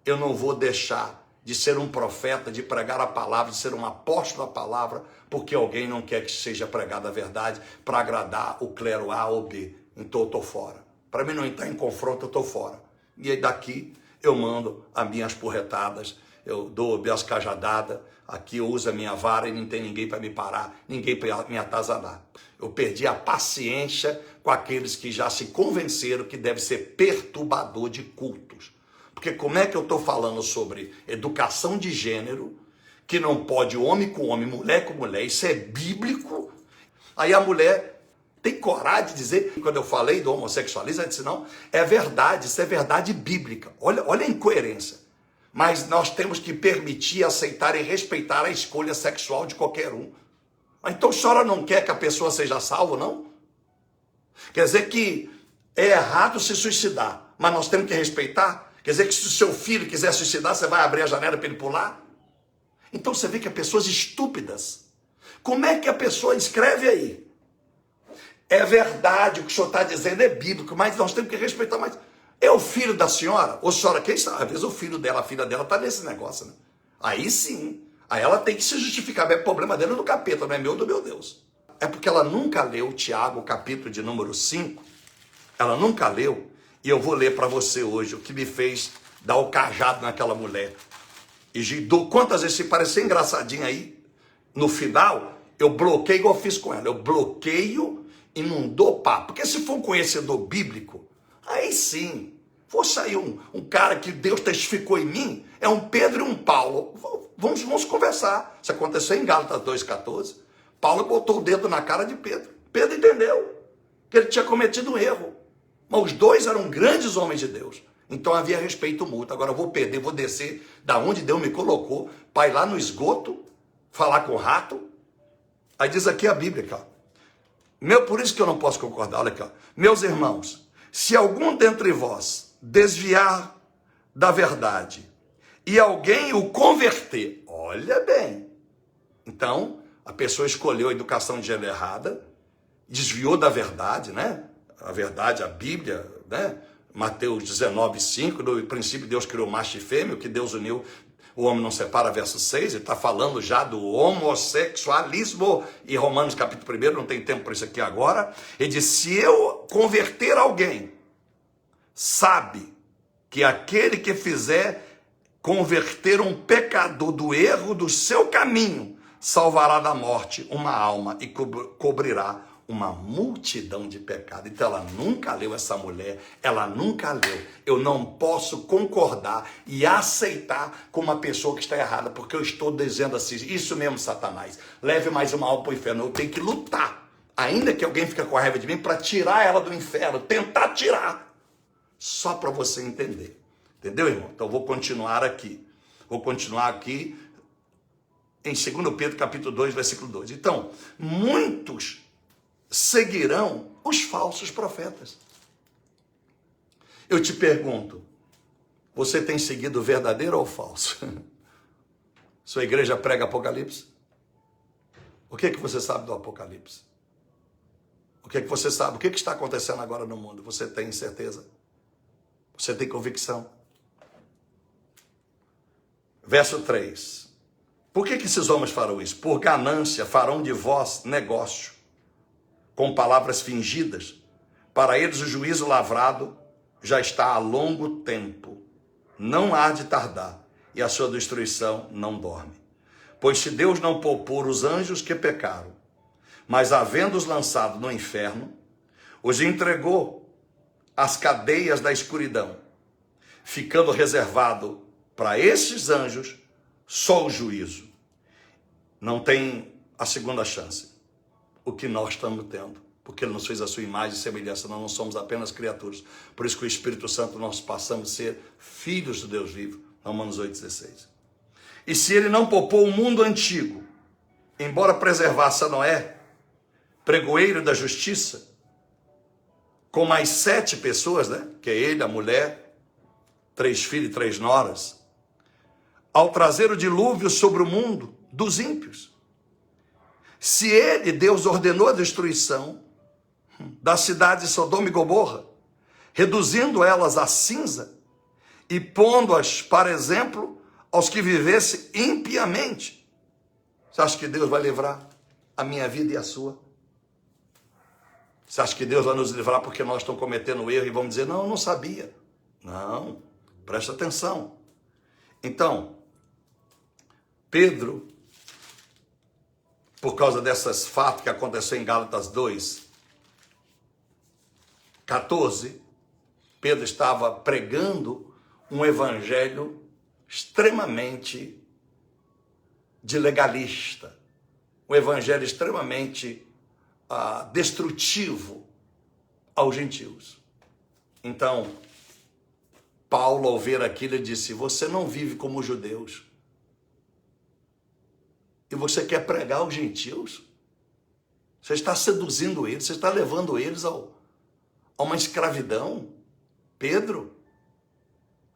eu não vou deixar de ser um profeta, de pregar a palavra, de ser um apóstolo da palavra, porque alguém não quer que seja pregada a verdade para agradar o clero A ou B. Então eu estou fora. Para mim não entrar em confronto, eu estou fora. E aí daqui eu mando as minhas porretadas, eu dou minhas cajadadas, aqui eu uso a minha vara e não tem ninguém para me parar, ninguém para me atazanar. Eu perdi a paciência com aqueles que já se convenceram que deve ser perturbador de cultos. Porque como é que eu estou falando sobre educação de gênero, que não pode homem com homem, mulher com mulher, isso é bíblico? Aí a mulher tem coragem de dizer, quando eu falei do homossexualismo, ela disse, não, é verdade, isso é verdade bíblica. Olha a incoerência. Mas nós temos que permitir, aceitar e respeitar a escolha sexual de qualquer um. Então a senhora não quer que a pessoa seja salva, não? Quer dizer que é errado se suicidar, mas nós temos que respeitar? Quer dizer que se o seu filho quiser suicidar, você vai abrir a janela para ele pular? Então você vê que é pessoas estúpidas. Como é que a pessoa escreve aí? É verdade, o que o senhor está dizendo é bíblico, mas nós temos que respeitar mais. É o filho da senhora? Ou senhora, quem sabe? Às vezes o filho dela, a filha dela está nesse negócio, né? Aí sim. Aí ela tem que se justificar. É problema dela do capeta, não é meu, do meu Deus. É porque ela nunca leu Tiago, capítulo de número 5. Ela nunca leu. E eu vou ler para você hoje o que me fez dar o cajado naquela mulher. E quantas vezes se parecer engraçadinho aí, no final, eu bloqueio igual eu fiz com ela. Eu bloqueio e não dou papo. Porque se for um conhecedor bíblico, aí sim, for sair um cara que Deus testificou em mim, é um Pedro e um Paulo. Vamos conversar. Isso aconteceu em Gálatas 2,14. Paulo botou o dedo na cara de Pedro. Pedro entendeu que ele tinha cometido um erro. Mas os dois eram grandes homens de Deus. Então havia respeito mútuo. Agora eu vou perder, vou descer da onde Deus me colocou, para ir lá no esgoto, falar com o rato. Aí diz aqui a Bíblia, cara. Por isso que eu não posso concordar, olha aqui, ó. Meus irmãos, se algum dentre vós desviar da verdade e alguém o converter, olha bem. Então, A pessoa escolheu a educação de gênero errada, desviou da verdade, né? A verdade, a Bíblia, né? Mateus 19:5, no princípio Deus criou macho e fêmea, o que Deus uniu, o homem não separa, verso 6, ele está falando já do homossexualismo, e Romanos capítulo 1, não tem tempo para isso aqui agora, ele diz, se eu converter alguém, sabe que aquele que fizer converter um pecador do erro do seu caminho, salvará da morte uma alma e cobrirá uma multidão de pecados. Então ela nunca leu, essa mulher, ela nunca leu. Eu não posso concordar e aceitar com uma pessoa que está errada, porque eu estou dizendo assim, isso mesmo, Satanás, leve mais uma alma para o inferno, eu tenho que lutar, ainda que alguém fique com a raiva de mim, para tirar ela do inferno, tentar tirar, só para você entender. Entendeu, irmão? Então vou continuar aqui em 2 Pedro capítulo 2, versículo 2. Então, muitos seguirão os falsos profetas. Eu te pergunto, você tem seguido o verdadeiro ou o falso? Sua igreja prega Apocalipse? O que você sabe do Apocalipse? O que você sabe? O que está acontecendo agora no mundo? Você tem certeza? Você tem convicção? Verso 3. Por que esses homens farão isso? Por ganância farão de vós negócio, com palavras fingidas. Para eles o juízo lavrado já está há longo tempo. Não há de tardar, e a sua destruição não dorme. Pois se Deus não poupou os anjos que pecaram, mas havendo-os lançado no inferno, os entregou às cadeias da escuridão, ficando reservado para esses anjos só o juízo. Não tem a segunda chance. O que nós estamos tendo, porque Ele nos fez a sua imagem e semelhança, nós não somos apenas criaturas. Por isso que o Espírito Santo nós passamos a ser filhos do Deus vivo, Romanos 8,16. E se Ele não poupou o mundo antigo, embora preservasse a Noé, pregoeiro da justiça, com mais 7 pessoas, né? Que é ele, a mulher, 3 filhos e 3 noras, ao trazer o dilúvio sobre o mundo dos ímpios. Se ele, Deus, ordenou a destruição da cidade de Sodoma e Gomorra, reduzindo elas a cinza e pondo-as, para exemplo, aos que vivessem impiamente, você acha que Deus vai livrar a minha vida e a sua? Você acha que Deus vai nos livrar porque nós estamos cometendo erro e vamos dizer, não, eu não sabia? Não, presta atenção. Então, Pedro, por causa desses fatos que aconteceu em Gálatas 2:14, Pedro estava pregando um evangelho extremamente de legalista, um evangelho extremamente destrutivo aos gentios. Então, Paulo, ao ver aquilo, ele disse, você não vive como os judeus, e você quer pregar aos gentios? Você está seduzindo eles, você está levando eles a uma escravidão? Pedro,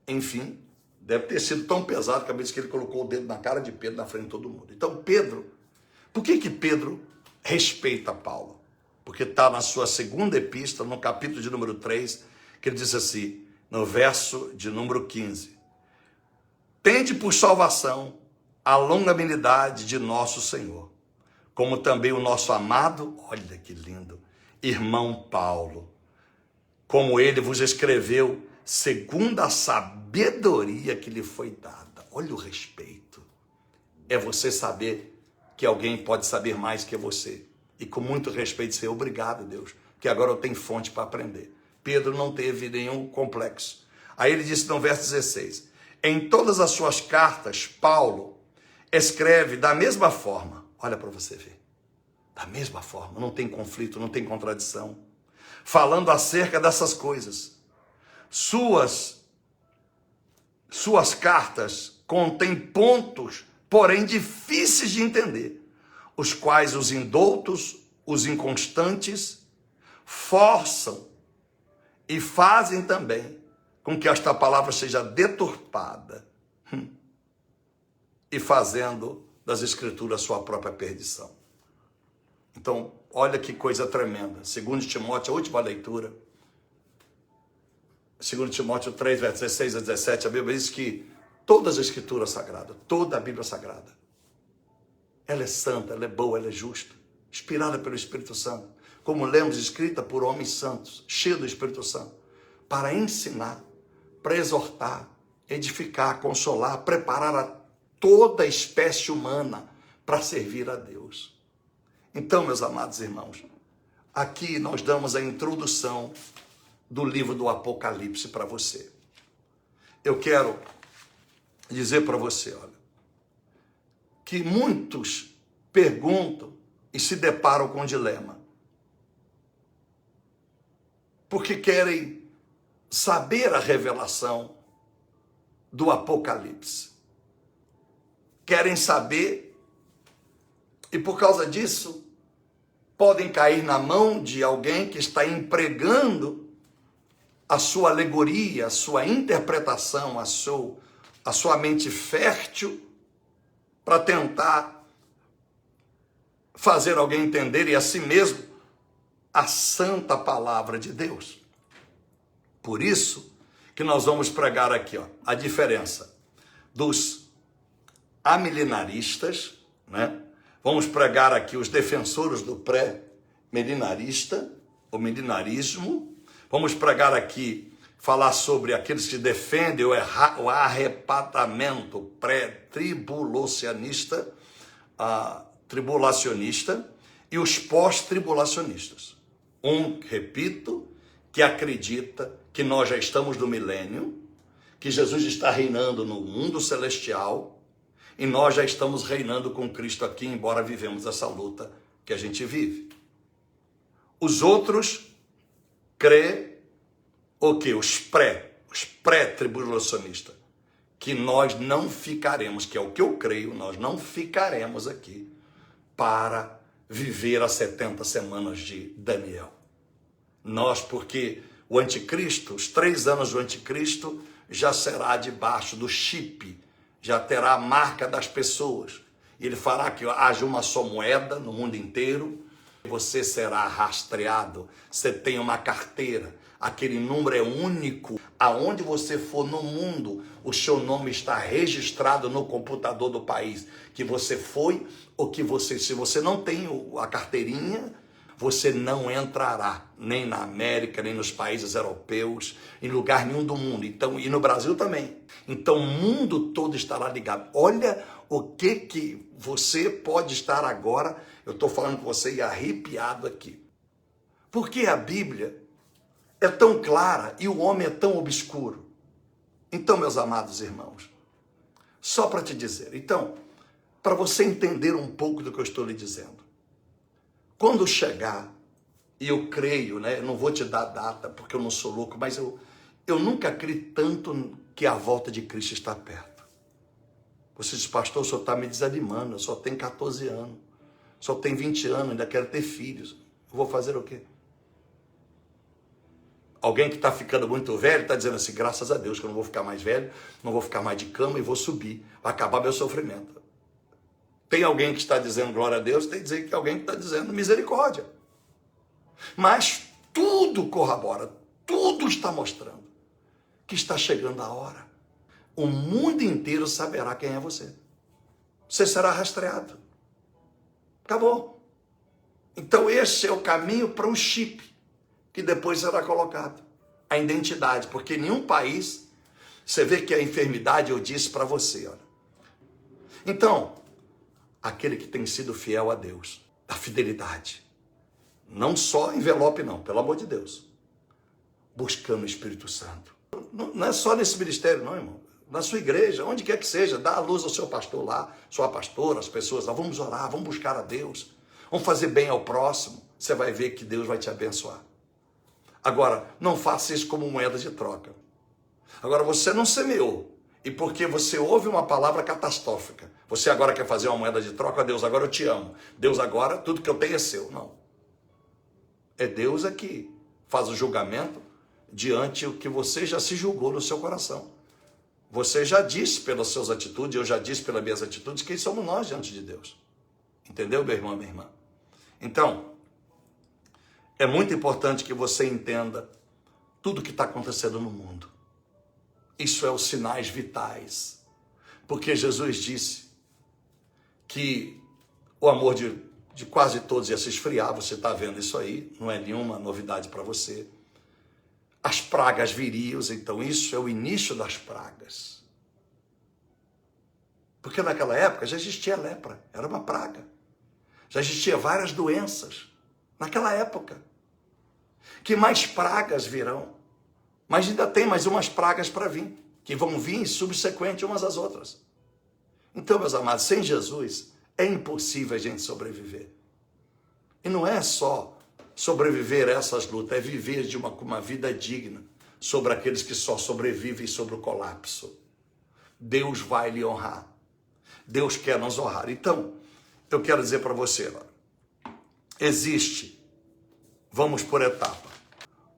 enfim, deve ter sido tão pesado que a vez que ele colocou o dedo na cara de Pedro, na frente de todo mundo. Então, Pedro, por que Pedro respeita Paulo? Porque está na sua segunda epístola, no capítulo de número 3, que ele diz assim, no verso de número 15, tende por salvação a longanimidade de nosso Senhor, como também o nosso amado, olha que lindo, irmão Paulo, como ele vos escreveu, segundo a sabedoria que lhe foi dada. Olha o respeito. É você saber que alguém pode saber mais que você. E com muito respeito dizer, obrigado, Deus, que agora eu tenho fonte para aprender. Pedro não teve nenhum complexo. Aí ele disse no verso 16, em todas as suas cartas, Paulo escreve da mesma forma. Olha para você ver. Da mesma forma, não tem conflito, não tem contradição. Falando acerca dessas coisas. Suas cartas contêm pontos, porém difíceis de entender, os quais os indoutos, os inconstantes, forçam e fazem também com que esta palavra seja deturpada e fazendo das escrituras sua própria perdição. Então, olha que coisa tremenda. 2 Timóteo, a última leitura. 2 Timóteo 3, versos 16 a 17, a Bíblia diz que todas as escrituras sagradas, toda a Bíblia sagrada, ela é santa, ela é boa, ela é justa, inspirada pelo Espírito Santo, como lemos, escrita por homens santos, cheios do Espírito Santo, para ensinar, para exortar, edificar, consolar, preparar a toda a espécie humana para servir a Deus. Então, meus amados irmãos, aqui nós damos a introdução do livro do Apocalipse para você. Eu quero dizer para você, olha, que muitos perguntam e se deparam com um dilema. Porque querem saber a revelação do Apocalipse. Querem saber e por causa disso podem cair na mão de alguém que está empregando a sua alegoria, a sua interpretação, a sua mente fértil para tentar fazer alguém entender e a si mesmo a santa palavra de Deus. Por isso que nós vamos pregar aqui, ó, a diferença dos amilenaristas, né? Vamos pregar aqui os defensores do pré-milenarista, o milenarismo. Vamos pregar aqui, falar sobre aqueles que defendem o arrebatamento pré-tribulacionista, tribulacionista e os pós-tribulacionistas. Repito, que acredita que nós já estamos no milênio, que Jesus está reinando no mundo celestial e nós já estamos reinando com Cristo aqui, embora vivemos essa luta que a gente vive. Os outros crê o quê? Os pré-tribulacionistas, que nós não ficaremos, que é o que eu creio, nós não ficaremos aqui para viver as 70 semanas de Daniel. Nós, porque o anticristo, os 3 anos do anticristo, já será debaixo do chip, já terá a marca das pessoas. Ele fará que haja uma só moeda no mundo inteiro, você será rastreado, você tem uma carteira, aquele número é único, aonde você for no mundo, o seu nome está registrado no computador do país, que você foi ou que você, se você não tem a carteirinha, você não entrará, nem na América, nem nos países europeus, em lugar nenhum do mundo. Então, e no Brasil também. Então, o mundo todo estará ligado. Olha o que você pode estar agora, eu estou falando com você e arrepiado aqui. Porque a Bíblia é tão clara e o homem é tão obscuro. Então, meus amados irmãos, só para te dizer, então, para você entender um pouco do que eu estou lhe dizendo, quando chegar, e eu creio, né, eu não vou te dar data porque eu não sou louco, mas eu nunca criei tanto que a volta de Cristo está perto. Você diz, pastor, o senhor está me desanimando, eu só tenho 14 anos, só tenho 20 anos, ainda quero ter filhos. Eu vou fazer o quê? Alguém que está ficando muito velho está dizendo assim, graças a Deus que eu não vou ficar mais velho, não vou ficar mais de cama e vou subir, vai acabar meu sofrimento. Tem alguém que está dizendo glória a Deus, tem que dizer que alguém que está dizendo misericórdia. Mas tudo corrobora, tudo está mostrando que está chegando a hora. O mundo inteiro saberá quem é você. Você será rastreado. Acabou. Então esse é o caminho para um chip que depois será colocado. A identidade, porque em nenhum país você vê que a enfermidade eu disse para você, olha. Então, aquele que tem sido fiel a Deus, a fidelidade. Não só envelope não, pelo amor de Deus. Buscando o Espírito Santo. Não é só nesse ministério não, irmão. Na sua igreja, onde quer que seja, dá a luz ao seu pastor lá, sua pastora, as pessoas lá. Vamos orar, vamos buscar a Deus. Vamos fazer bem ao próximo. Você vai ver que Deus vai te abençoar. Agora, não faça isso como moeda de troca. Agora, você não semeou. E porque você ouve uma palavra catastrófica, você agora quer fazer uma moeda de troca, Deus, agora eu te amo. Deus, agora tudo que eu tenho é seu. Não. É Deus que faz o julgamento diante do que você já se julgou no seu coração. Você já disse pelas suas atitudes, eu já disse pelas minhas atitudes, quem somos nós diante de Deus. Entendeu, meu irmão, minha irmã? Então, é muito importante que você entenda tudo o que está acontecendo no mundo. Isso é os sinais vitais. Porque Jesus disse que o amor de quase todos ia se esfriar. Você está vendo isso aí, não é nenhuma novidade para você. As pragas viriam, então isso é o início das pragas. Porque naquela época já existia lepra, era uma praga. Já existia várias doenças naquela época. Que mais pragas virão? Mas ainda tem mais umas pragas para vir, que vão vir subsequente umas às outras. Então, meus amados, sem Jesus é impossível a gente sobreviver. E não é só sobreviver a essas lutas, é viver de uma vida digna sobre aqueles que só sobrevivem sobre o colapso. Deus vai lhe honrar. Deus quer nos honrar. Então, eu quero dizer para você, existe, vamos por etapa,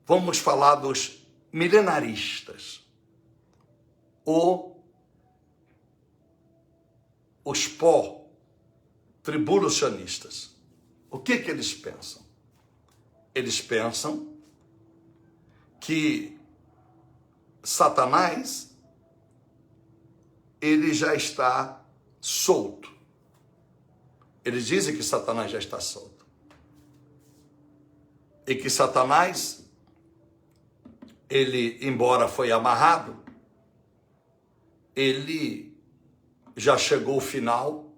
vamos falar dos milenaristas, ou os pó-tribulacionistas. O que eles pensam? Eles pensam que Satanás, ele já está solto. Eles dizem que Satanás já está solto. E que Satanás, ele, embora foi amarrado, ele já chegou ao final.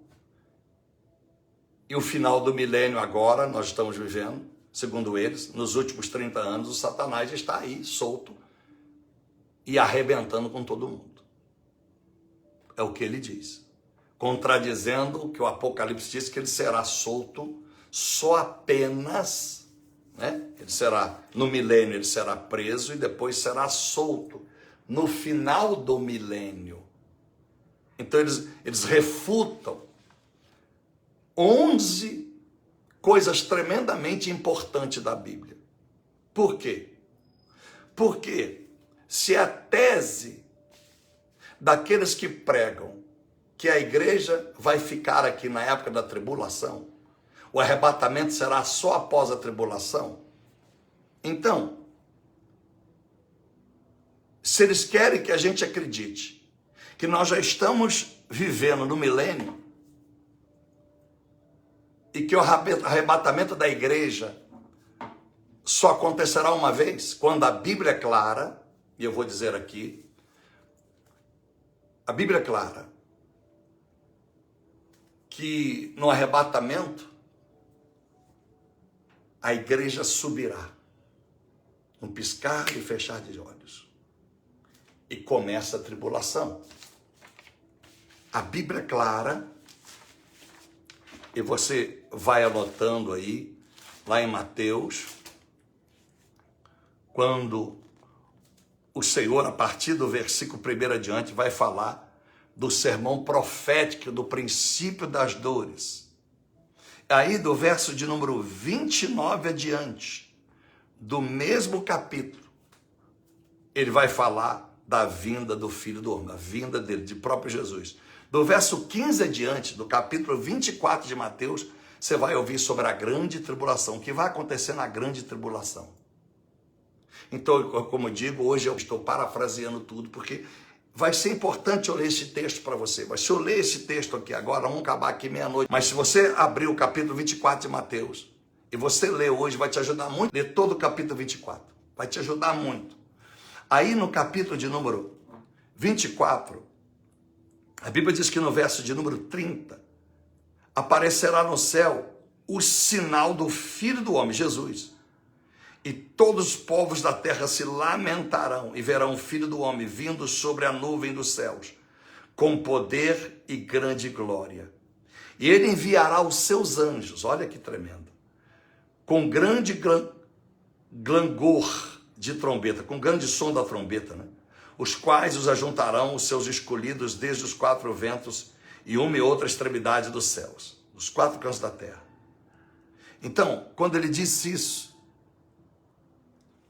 E o final do milênio agora, nós estamos vivendo, segundo eles, nos últimos 30 anos, o Satanás está aí, solto, e arrebentando com todo mundo. É o que ele diz. Contradizendo o que o Apocalipse diz, que ele será solto só apenas, né? Ele será, no milênio ele será preso e depois será solto no final do milênio. Então eles refutam 11 coisas tremendamente importantes da Bíblia. Por quê? Porque se a tese daqueles que pregam que a igreja vai ficar aqui na época da tribulação, o arrebatamento será só após a tribulação, então, se eles querem que a gente acredite que nós já estamos vivendo no milênio, e que o arrebatamento da igreja só acontecerá uma vez, quando a Bíblia é clara, e eu vou dizer aqui, a Bíblia é clara, que no arrebatamento, a igreja subirá, um piscar e fechar de olhos, e começa a tribulação. A Bíblia é clara, e você vai anotando aí, lá em Mateus, quando o Senhor, a partir do versículo 1 adiante, vai falar do sermão profético, do princípio das dores. Aí do verso de número 29 adiante, do mesmo capítulo, ele vai falar da vinda do Filho do Homem, a vinda dele, de próprio Jesus. Do verso 15 adiante, do capítulo 24 de Mateus, você vai ouvir sobre a grande tribulação, o que vai acontecer na grande tribulação. Então, como eu digo, hoje eu estou parafraseando tudo, porque vai ser importante eu ler esse texto para você. Mas se eu ler esse texto aqui agora, vamos acabar aqui meia-noite. Mas se você abrir o capítulo 24 de Mateus, e você ler hoje, vai te ajudar muito. Ler todo o capítulo 24, vai te ajudar muito. Aí no capítulo de número 24, a Bíblia diz que no verso de número 30, aparecerá no céu o sinal do Filho do Homem, Jesus. E todos os povos da terra se lamentarão e verão o Filho do Homem vindo sobre a nuvem dos céus, com poder e grande glória. E ele enviará os seus anjos, olha que tremendo, com grande clangor de trombeta, com grande som da trombeta, né? Os quais os ajuntarão os seus escolhidos desde os 4 ventos e uma e outra extremidade dos céus, dos 4 cantos da terra. Então, quando ele disse isso,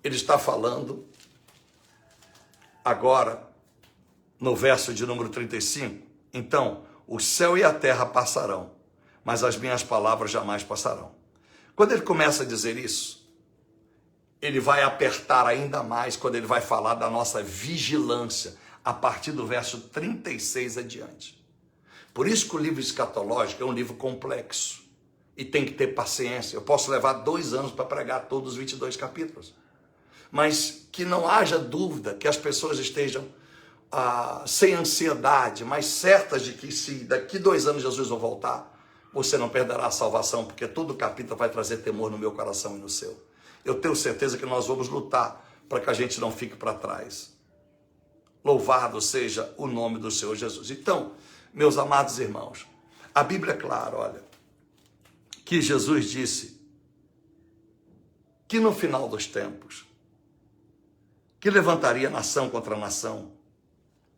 ele está falando agora no verso de número 35. Então, o céu e a terra passarão, mas as minhas palavras jamais passarão. Quando ele começa a dizer isso, ele vai apertar ainda mais quando ele vai falar da nossa vigilância, a partir do verso 36 adiante. Por isso que o livro escatológico é um livro complexo e tem que ter paciência. Eu posso levar 2 anos para pregar todos os 22 capítulos, mas que não haja dúvida, que as pessoas estejam sem ansiedade, mas certas de que se daqui 2 anos Jesus vai voltar, você não perderá a salvação, porque todo capítulo vai trazer temor no meu coração e no seu. Eu tenho certeza que nós vamos lutar para que a gente não fique para trás. Louvado seja o nome do Senhor Jesus. Então, meus amados irmãos, a Bíblia é clara, olha, que Jesus disse que no final dos tempos, que levantaria nação contra nação,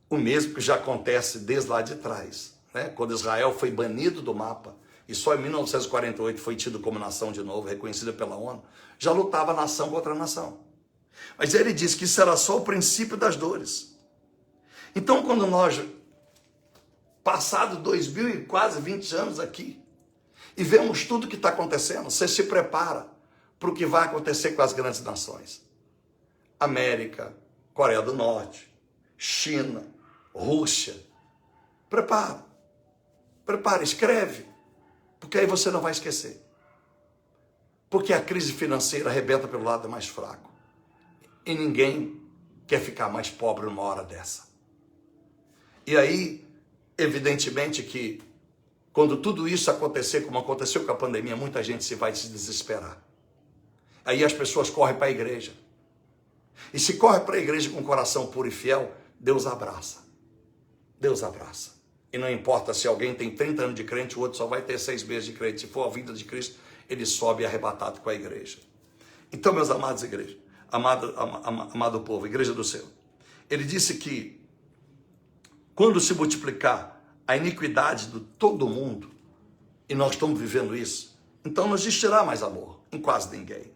o mesmo que já acontece desde lá de trás, né? Quando Israel foi banido do mapa, e só em 1948 foi tido como nação de novo, reconhecida pela ONU, já lutava nação contra nação. Mas ele disse que isso era só o princípio das dores. Então, quando nós, passado 2000 e quase 20 anos aqui, e vemos tudo que está acontecendo, você se prepara para o que vai acontecer com as grandes nações. América, Coreia do Norte, China, Rússia. Prepara, escreve, porque aí você não vai esquecer. Porque a crise financeira arrebenta pelo lado mais fraco. E ninguém quer ficar mais pobre numa hora dessa. E aí, evidentemente que, quando tudo isso acontecer, como aconteceu com a pandemia, muita gente vai se desesperar. Aí as pessoas correm para a igreja. E se corre para a igreja com o coração puro e fiel, Deus abraça. Deus abraça. E não importa se alguém tem 30 anos de crente, o outro só vai ter 6 meses de crente. Se for a vinda de Cristo, ele sobe arrebatado com a igreja. Então, meus amados igrejas, amado povo, igreja do céu, ele disse que quando se multiplicar a iniquidade de todo mundo, e nós estamos vivendo isso, então não existirá mais amor em quase ninguém.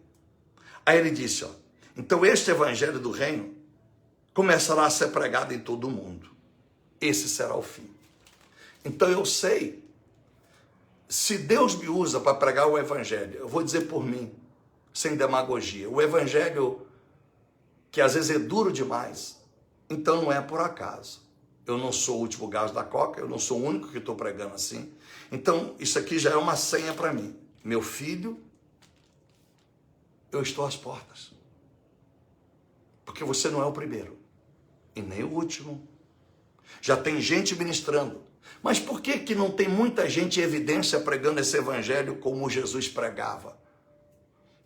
Aí ele disse, ó, então este evangelho do reino começará a ser pregado em todo o mundo. Esse será o fim. Então eu sei, se Deus me usa para pregar o evangelho, eu vou dizer por mim, sem demagogia, o evangelho que às vezes é duro demais, então não é por acaso. Eu não sou o último gás da coca, eu não sou o único que estou pregando assim. Então isso aqui já é uma senha para mim. Meu filho, eu estou às portas. Porque você não é o primeiro e nem o último. Já tem gente ministrando. Mas por que não tem muita gente em evidência pregando esse evangelho como Jesus pregava?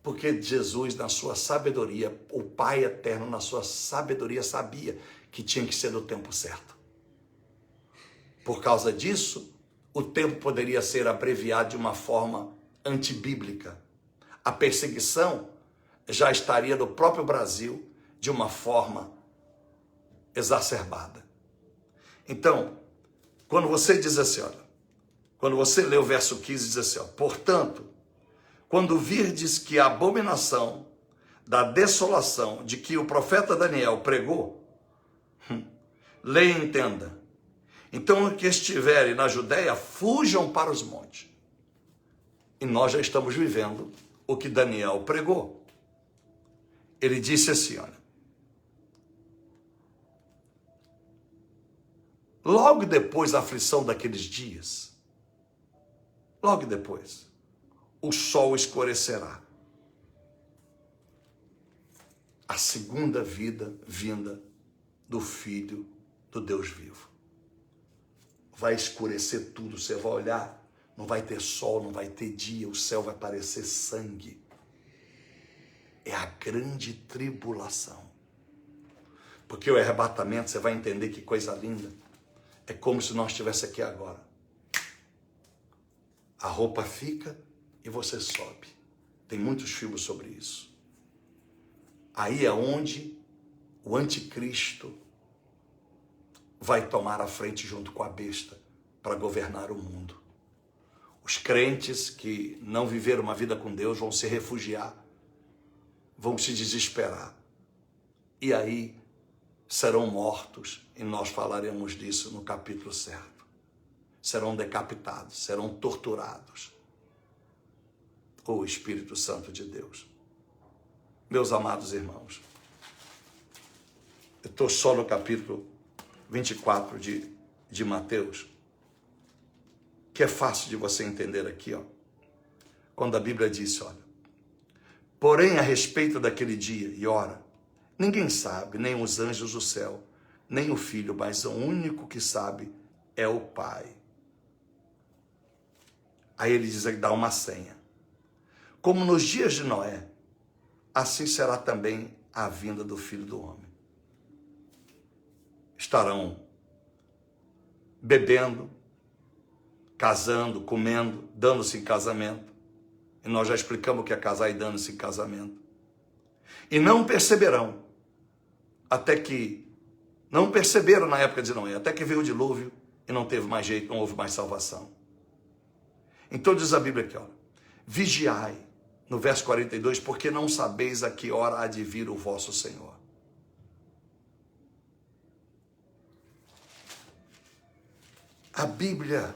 Porque Jesus, na sua sabedoria, o Pai eterno, na sua sabedoria, sabia que tinha que ser no tempo certo. Por causa disso, o tempo poderia ser abreviado de uma forma antibíblica. A perseguição já estaria no próprio Brasil de uma forma exacerbada. Então, quando você diz assim, olha, quando você lê o verso 15, diz assim, ó, portanto, quando virdes que a abominação da desolação de que o profeta Daniel pregou, leia e entenda. Então, os que estiverem na Judéia, fujam para os montes. E nós já estamos vivendo o que Daniel pregou. Ele disse assim, olha, logo depois da aflição daqueles dias, logo depois, o sol escurecerá. A segunda vinda do Filho do Deus vivo. Vai escurecer tudo, você vai olhar, não vai ter sol, não vai ter dia, o céu vai parecer sangue. É a grande tribulação. Porque o arrebatamento, você vai entender que coisa linda. É como se nós estivéssemos aqui agora. A roupa fica e você sobe. Tem muitos filmes sobre isso. Aí é onde o anticristo vai tomar a frente junto com a besta para governar o mundo. Os crentes que não viveram uma vida com Deus vão se refugiar, vão se desesperar. E aí serão mortos, e nós falaremos disso no capítulo certo. Serão decapitados, serão torturados. o Espírito Santo de Deus. Meus amados irmãos, eu estou só no capítulo 24 de Mateus, que é fácil de você entender aqui, ó, quando a Bíblia diz, olha, porém a respeito daquele dia e hora, ninguém sabe, nem os anjos do céu, nem o Filho, mas o único que sabe é o Pai. Aí ele diz, ele dá uma senha. Como nos dias de Noé, assim será também a vinda do Filho do Homem. Estarão bebendo, casando, comendo, dando-se em casamento. E nós já explicamos o que é casar e dando-se em casamento. E não perceberão, não perceberam na época de Noé, até que veio o dilúvio e não teve mais jeito, não houve mais salvação. Então diz a Bíblia aqui, ó, vigiai, no verso 42, porque não sabeis a que hora há de vir o vosso Senhor. A Bíblia,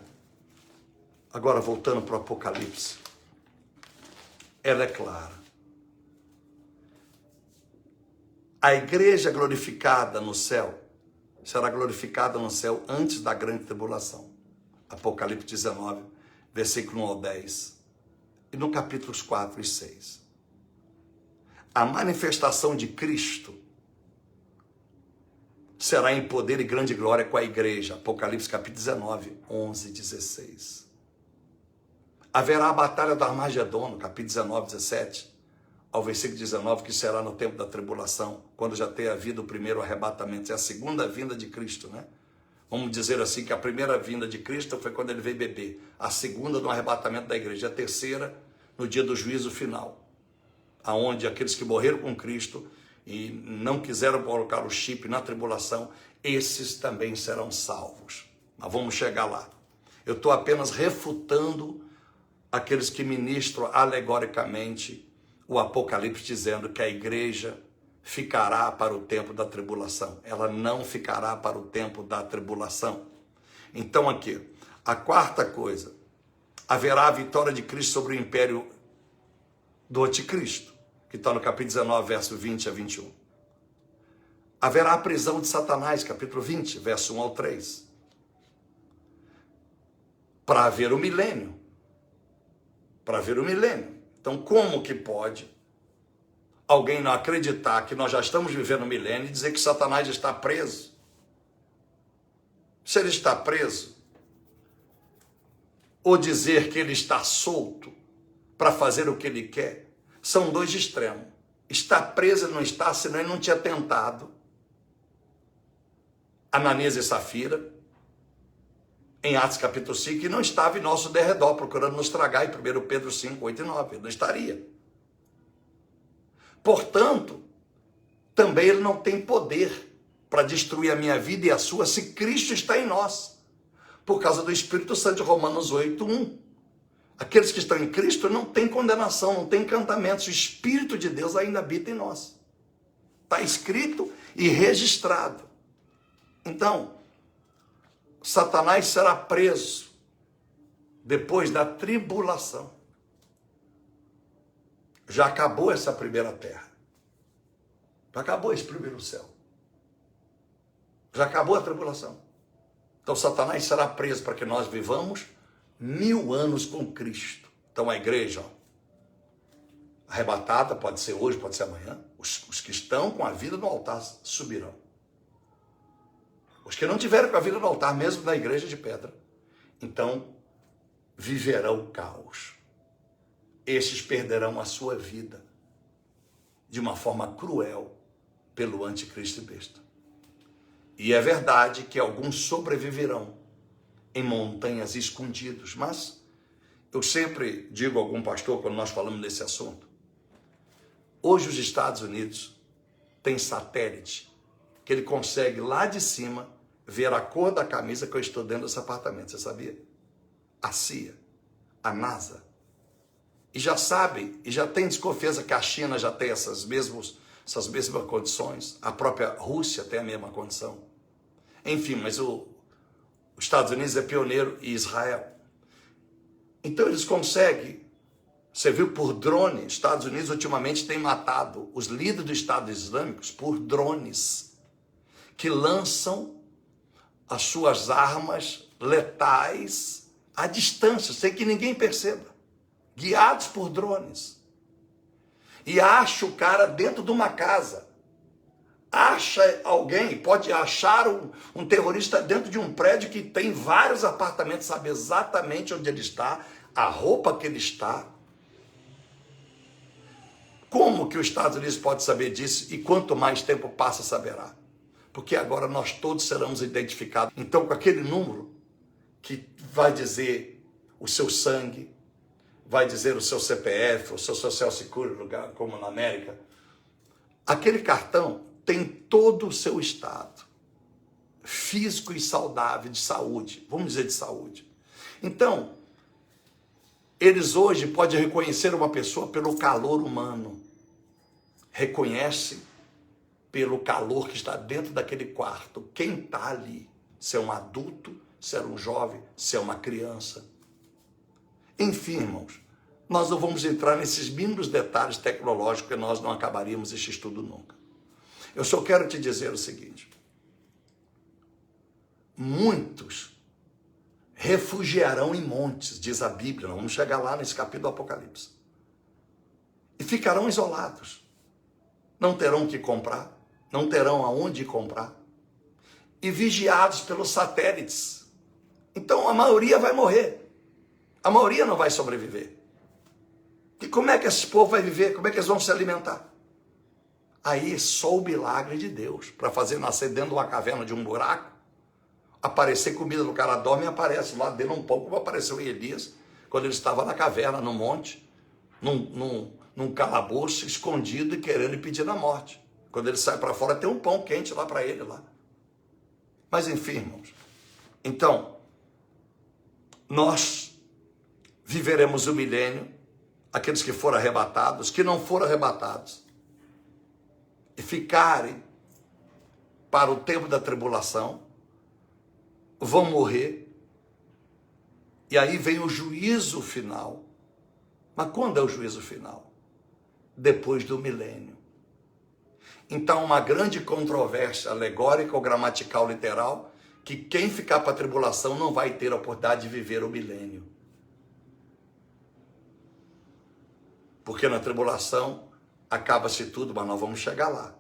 agora voltando para o Apocalipse, ela é clara. A igreja glorificada no céu será glorificada no céu antes da grande tribulação. Apocalipse 19, versículo 1 ao 10. E no capítulos 4 e 6. A manifestação de Cristo será em poder e grande glória com a igreja. Apocalipse capítulo 19, 11 e 16. Haverá a batalha do Armagedon, capítulo 19, 17, ao versículo 19, que será no tempo da tribulação, quando já tenha havido o primeiro arrebatamento. É a segunda vinda de Cristo, né? Vamos dizer assim, que a primeira vinda de Cristo foi quando ele veio beber. A segunda no arrebatamento da igreja. A terceira no dia do juízo final, aonde aqueles que morreram com Cristo e não quiseram colocar o chip na tribulação, esses também serão salvos. Mas vamos chegar lá. Eu estou apenas refutando aqueles que ministram alegoricamente o Apocalipse, dizendo que a igreja ficará para o tempo da tribulação. Ela não ficará para o tempo da tribulação. Então aqui, a quarta coisa, haverá a vitória de Cristo sobre o império do anticristo, que está no capítulo 19, verso 20 a 21. Haverá a prisão de Satanás, capítulo 20, verso 1 ao 3. Para haver o milênio. Para haver o milênio. Então, como que pode alguém não acreditar que nós já estamos vivendo o milênio e dizer que Satanás está preso? Se ele está preso, ou dizer que ele está solto para fazer o que ele quer, são dois extremos. Está preso, ele não está, senão ele não tinha tentado Ananias e Safira, em Atos capítulo 5, e não estava em nosso derredor, procurando nos tragar, em 1 Pedro 5, 8 e 9, ele não estaria. Portanto, também ele não tem poder para destruir a minha vida e a sua, se Cristo está em nós, por causa do Espírito Santo de Romanos 8, 1. Aqueles que estão em Cristo não têm condenação, não têm encantamentos, o Espírito de Deus ainda habita em nós. Está escrito e registrado. Então, Satanás será preso depois da tribulação. Já acabou essa primeira terra. Já acabou esse primeiro céu. Já acabou a tribulação. Então Satanás será preso para que nós vivamos 1000 anos com Cristo. Então a igreja, ó, arrebatada, pode ser hoje, pode ser amanhã. Os que estão com a vida no altar subirão. Os que não tiveram com a vida no altar, mesmo na igreja de pedra, então viverão o caos. Estes perderão a sua vida de uma forma cruel pelo anticristo e besta. E é verdade que alguns sobreviverão em montanhas escondidos, mas eu sempre digo a algum pastor, quando nós falamos desse assunto, hoje os Estados Unidos têm satélite que ele consegue lá de cima ver a cor da camisa que eu estou dentro desse apartamento, você sabia? A CIA, a NASA, e já sabe, e já tem desconfiança que a China já tem essas mesmas condições, a própria Rússia tem a mesma condição. Enfim, mas os Estados Unidos é pioneiro e Israel. Então eles conseguem Você viu por drone, Estados Unidos ultimamente tem matado os líderes do Estado Islâmico por drones, que lançam as suas armas letais à distância, sem que ninguém perceba, guiados por drones. E acha o cara dentro de uma casa. Acha alguém, pode achar um terrorista dentro de um prédio que tem vários apartamentos, sabe exatamente onde ele está, a roupa que ele está. Como que os Estados Unidos pode saber disso? E quanto mais tempo passa, saberá. Porque agora nós todos seremos identificados. Então, com aquele número que vai dizer o seu sangue, vai dizer o seu CPF, o seu Social Security, lugar como na América, aquele cartão tem todo o seu estado físico e saudável, de saúde, vamos dizer de saúde. Então, eles hoje podem reconhecer uma pessoa pelo calor humano. Reconhece pelo calor que está dentro daquele quarto. Quem está ali? Se é um adulto, se é um jovem, se é uma criança. Enfim, irmãos, nós não vamos entrar nesses mínimos detalhes tecnológicos, porque nós não acabaríamos este estudo nunca. Eu só quero te dizer o seguinte. Muitos refugiarão em montes, diz a Bíblia, nós vamos chegar lá nesse capítulo do Apocalipse. E ficarão isolados. Não terão o que comprar, não terão aonde comprar. E vigiados pelos satélites. Então a maioria vai morrer. A maioria não vai sobreviver. E como é que esse povo vai viver? Como é que eles vão se alimentar? Aí só o milagre de Deus, para fazer nascer dentro de uma caverna, de um buraco, aparecer comida no cara dorme e aparece lá dentro um pouco, como apareceu em Elias, quando ele estava na caverna, no monte, num calabouço, escondido e querendo pedir a morte. Quando ele sai para fora, tem um pão quente lá para ele lá. Mas enfim, irmãos, então, nós viveremos o milênio, aqueles que foram arrebatados, que não foram arrebatados, e ficarem para o tempo da tribulação, vão morrer, e aí vem o juízo final. Mas quando é o juízo final? Depois do milênio. Então, uma grande controvérsia alegórica ou gramatical literal, que quem ficar para a tribulação não vai ter a oportunidade de viver o milênio. Porque na tribulação acaba-se tudo, mas nós vamos chegar lá.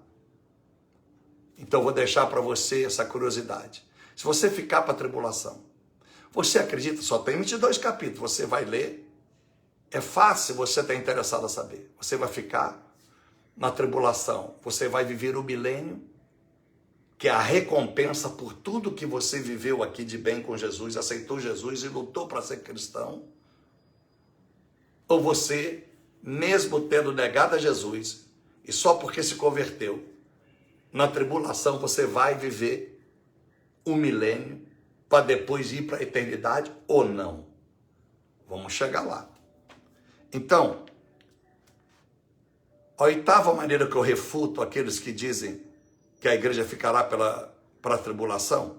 Então vou deixar para você essa curiosidade. Se você ficar para a tribulação, você acredita, só tem 22 capítulos, você vai ler, é fácil você estar interessado a saber. Você vai ficar na tribulação, você vai viver o milênio, que é a recompensa por tudo que você viveu aqui de bem com Jesus, aceitou Jesus e lutou para ser cristão. Ou você, mesmo tendo negado a Jesus, e só porque se converteu, na tribulação você vai viver o milênio, para depois ir para a eternidade ou não. Vamos chegar lá. Então, a oitava maneira que eu refuto aqueles que dizem que a igreja ficará para a tribulação,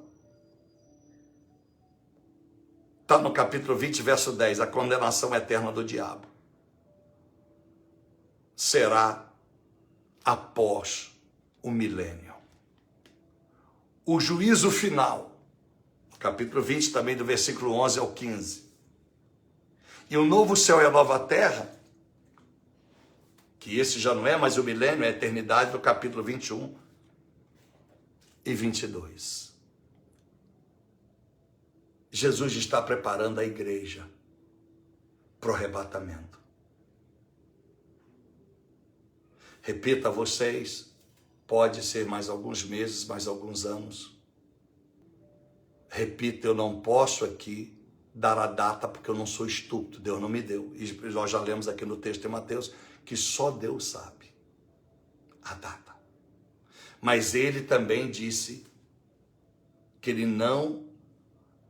está no capítulo 20, verso 10, a condenação eterna do diabo. Será após o milênio. O juízo final, capítulo 20 também, do versículo 11 ao 15. E o novo céu e a nova terra, que esse já não é mais o milênio, é a eternidade, do capítulo 21 e 22. Jesus está preparando a igreja para o arrebatamento. Repito a vocês, pode ser mais alguns meses, mais alguns anos. Repito, eu não posso aqui dar a data, porque eu não sou estúpido, Deus não me deu. E nós já lemos aqui no texto de Mateus, que só Deus sabe a data. Mas ele também disse que ele não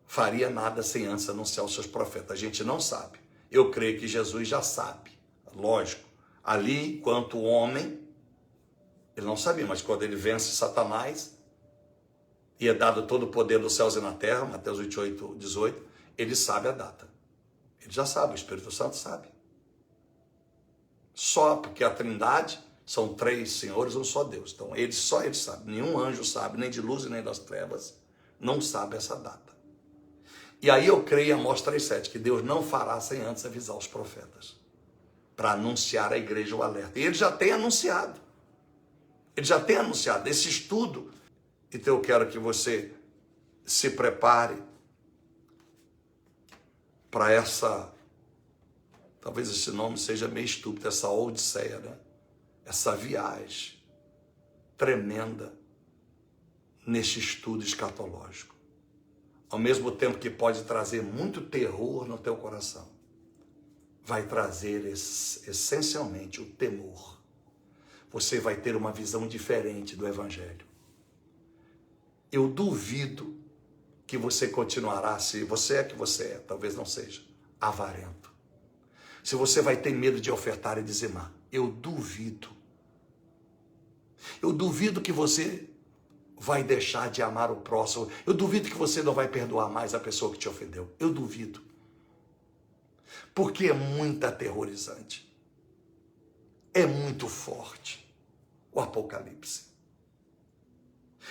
faria nada sem antes anunciar os seus profetas. A gente não sabe. Eu creio que Jesus já sabe. Lógico, ali, enquanto homem, ele não sabia, mas quando ele vence Satanás, e é dado todo o poder dos céus e na terra, Mateus 28, 18, ele sabe a data. Ele já sabe, o Espírito Santo sabe. Só porque a Trindade são 3 senhores, um só Deus. Então, só ele sabe. Nenhum anjo sabe, nem de luz e nem das trevas, não sabe essa data. E aí eu creio em Amós 3,7, que Deus não fará sem antes avisar os profetas, para anunciar à igreja o alerta. E ele já tem anunciado. Ele já tem anunciado esse estudo. Então eu quero que você se prepare para essa, talvez esse nome seja meio estúpido, essa odisseia, né? Essa viagem tremenda neste estudo escatológico. Ao mesmo tempo que pode trazer muito terror no teu coração, vai trazer essencialmente o temor. Você vai ter uma visão diferente do Evangelho. Eu duvido que você continuará, se você é que você é, talvez não seja, avarento. Se você vai ter medo de ofertar e dizimar, eu duvido. Eu duvido que você vai deixar de amar o próximo. Eu duvido que você não vai perdoar mais a pessoa que te ofendeu. Eu duvido. Porque é muito aterrorizante. É muito forte o Apocalipse.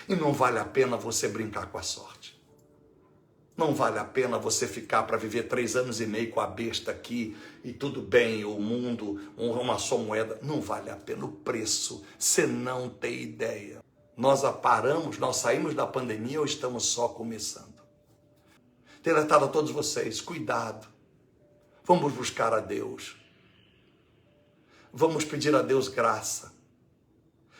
E não vale a pena você brincar com a sorte. Não vale a pena você ficar para viver 3 anos e meio com a besta aqui e tudo bem, o mundo, uma só moeda. Não vale a pena o preço, você não tem ideia. Nós paramos, nós saímos da pandemia ou estamos só começando? Tenho alertado a todos vocês, cuidado. Vamos buscar a Deus. Vamos pedir a Deus graça.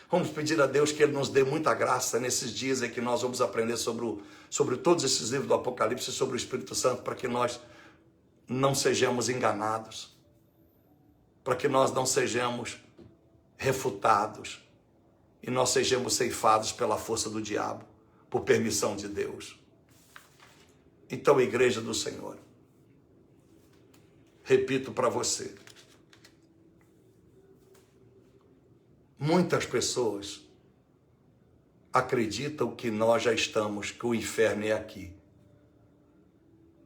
Vamos pedir a Deus que Ele nos dê muita graça nesses dias em que nós vamos aprender sobre todos esses livros do Apocalipse, sobre o Espírito Santo, para que nós não sejamos enganados, para que nós não sejamos refutados e nós sejamos ceifados pela força do diabo, por permissão de Deus. Então, igreja do Senhor, repito para você, muitas pessoas acreditam que nós já estamos, que o inferno é aqui.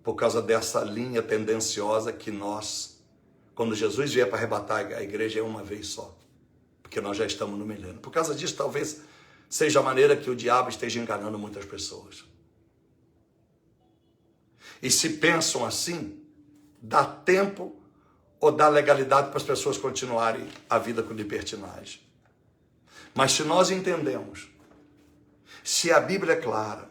Por causa dessa linha tendenciosa que nós, quando Jesus vier para arrebatar a igreja, é uma vez só. Porque nós já estamos no milênio. Por causa disso, talvez seja a maneira que o diabo esteja enganando muitas pessoas. E se pensam assim, dá tempo ou dá legalidade para as pessoas continuarem a vida com libertinagem. Mas se nós entendemos, se a Bíblia é clara,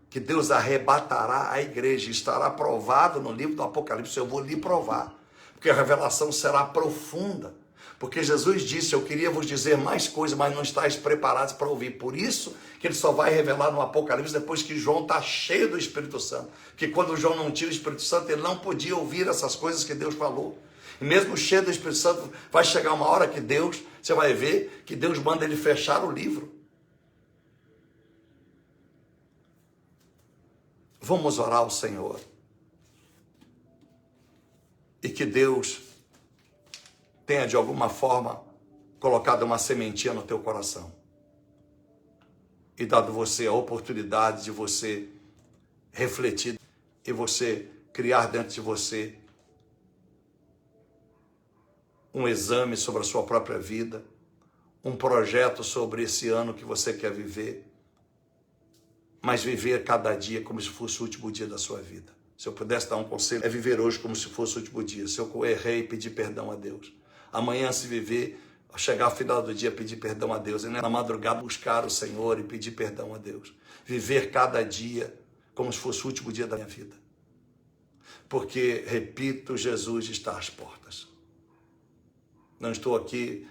que Deus arrebatará a igreja, estará provado no livro do Apocalipse, eu vou lhe provar, porque a revelação será profunda, porque Jesus disse, eu queria vos dizer mais coisas, mas não estáis preparados para ouvir, por isso que ele só vai revelar no Apocalipse depois que João está cheio do Espírito Santo, porque quando João não tinha o Espírito Santo, ele não podia ouvir essas coisas que Deus falou. E mesmo cheio do Espírito Santo, vai chegar uma hora que Deus, você vai ver que Deus manda ele fechar o livro. Vamos orar ao Senhor. E que Deus tenha de alguma forma colocado uma sementinha no teu coração. E dado você a oportunidade de você refletir e você criar dentro de você um exame sobre a sua própria vida, um projeto sobre esse ano que você quer viver, mas viver cada dia como se fosse o último dia da sua vida. Se eu pudesse dar um conselho, é viver hoje como se fosse o último dia. Se eu errei, pedir perdão a Deus. Amanhã, se viver, chegar ao final do dia, pedir perdão a Deus. E na madrugada, buscar o Senhor e pedir perdão a Deus. Viver cada dia como se fosse o último dia da minha vida. Porque, repito, Jesus está às portas. Não estou aqui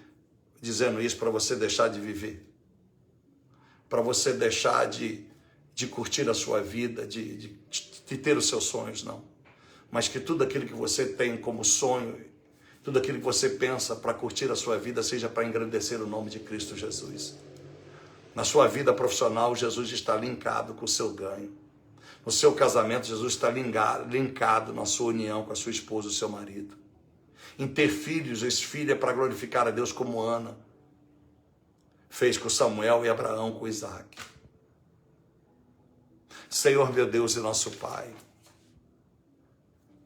dizendo isso para você deixar de viver. Para você deixar de curtir a sua vida, de ter os seus sonhos, não. Mas que tudo aquilo que você tem como sonho, tudo aquilo que você pensa para curtir a sua vida, seja para engrandecer o nome de Cristo Jesus. Na sua vida profissional, Jesus está linkado com o seu ganho. No seu casamento, Jesus está linkado na sua união com a sua esposa, o seu marido. Em ter filhos, esse filho é para glorificar a Deus, como Ana fez com Samuel e Abraão com Isaac. Senhor, meu Deus e nosso Pai,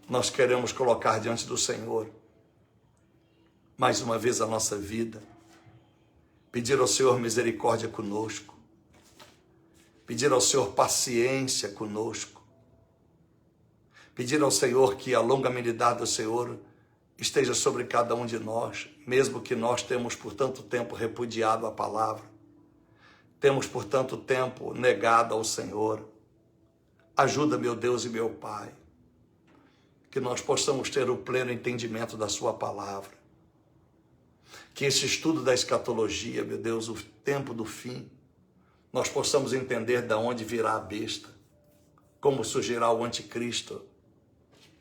nós queremos colocar diante do Senhor mais uma vez a nossa vida, pedir ao Senhor misericórdia conosco, pedir ao Senhor paciência conosco, pedir ao Senhor que a longanimidade do Senhor esteja sobre cada um de nós, mesmo que nós temos por tanto tempo repudiado a palavra, temos por tanto tempo negado ao Senhor. Ajuda, meu Deus e meu Pai, que nós possamos ter o pleno entendimento da sua palavra, que esse estudo da escatologia, meu Deus, o tempo do fim, nós possamos entender de onde virá a besta, como surgirá o anticristo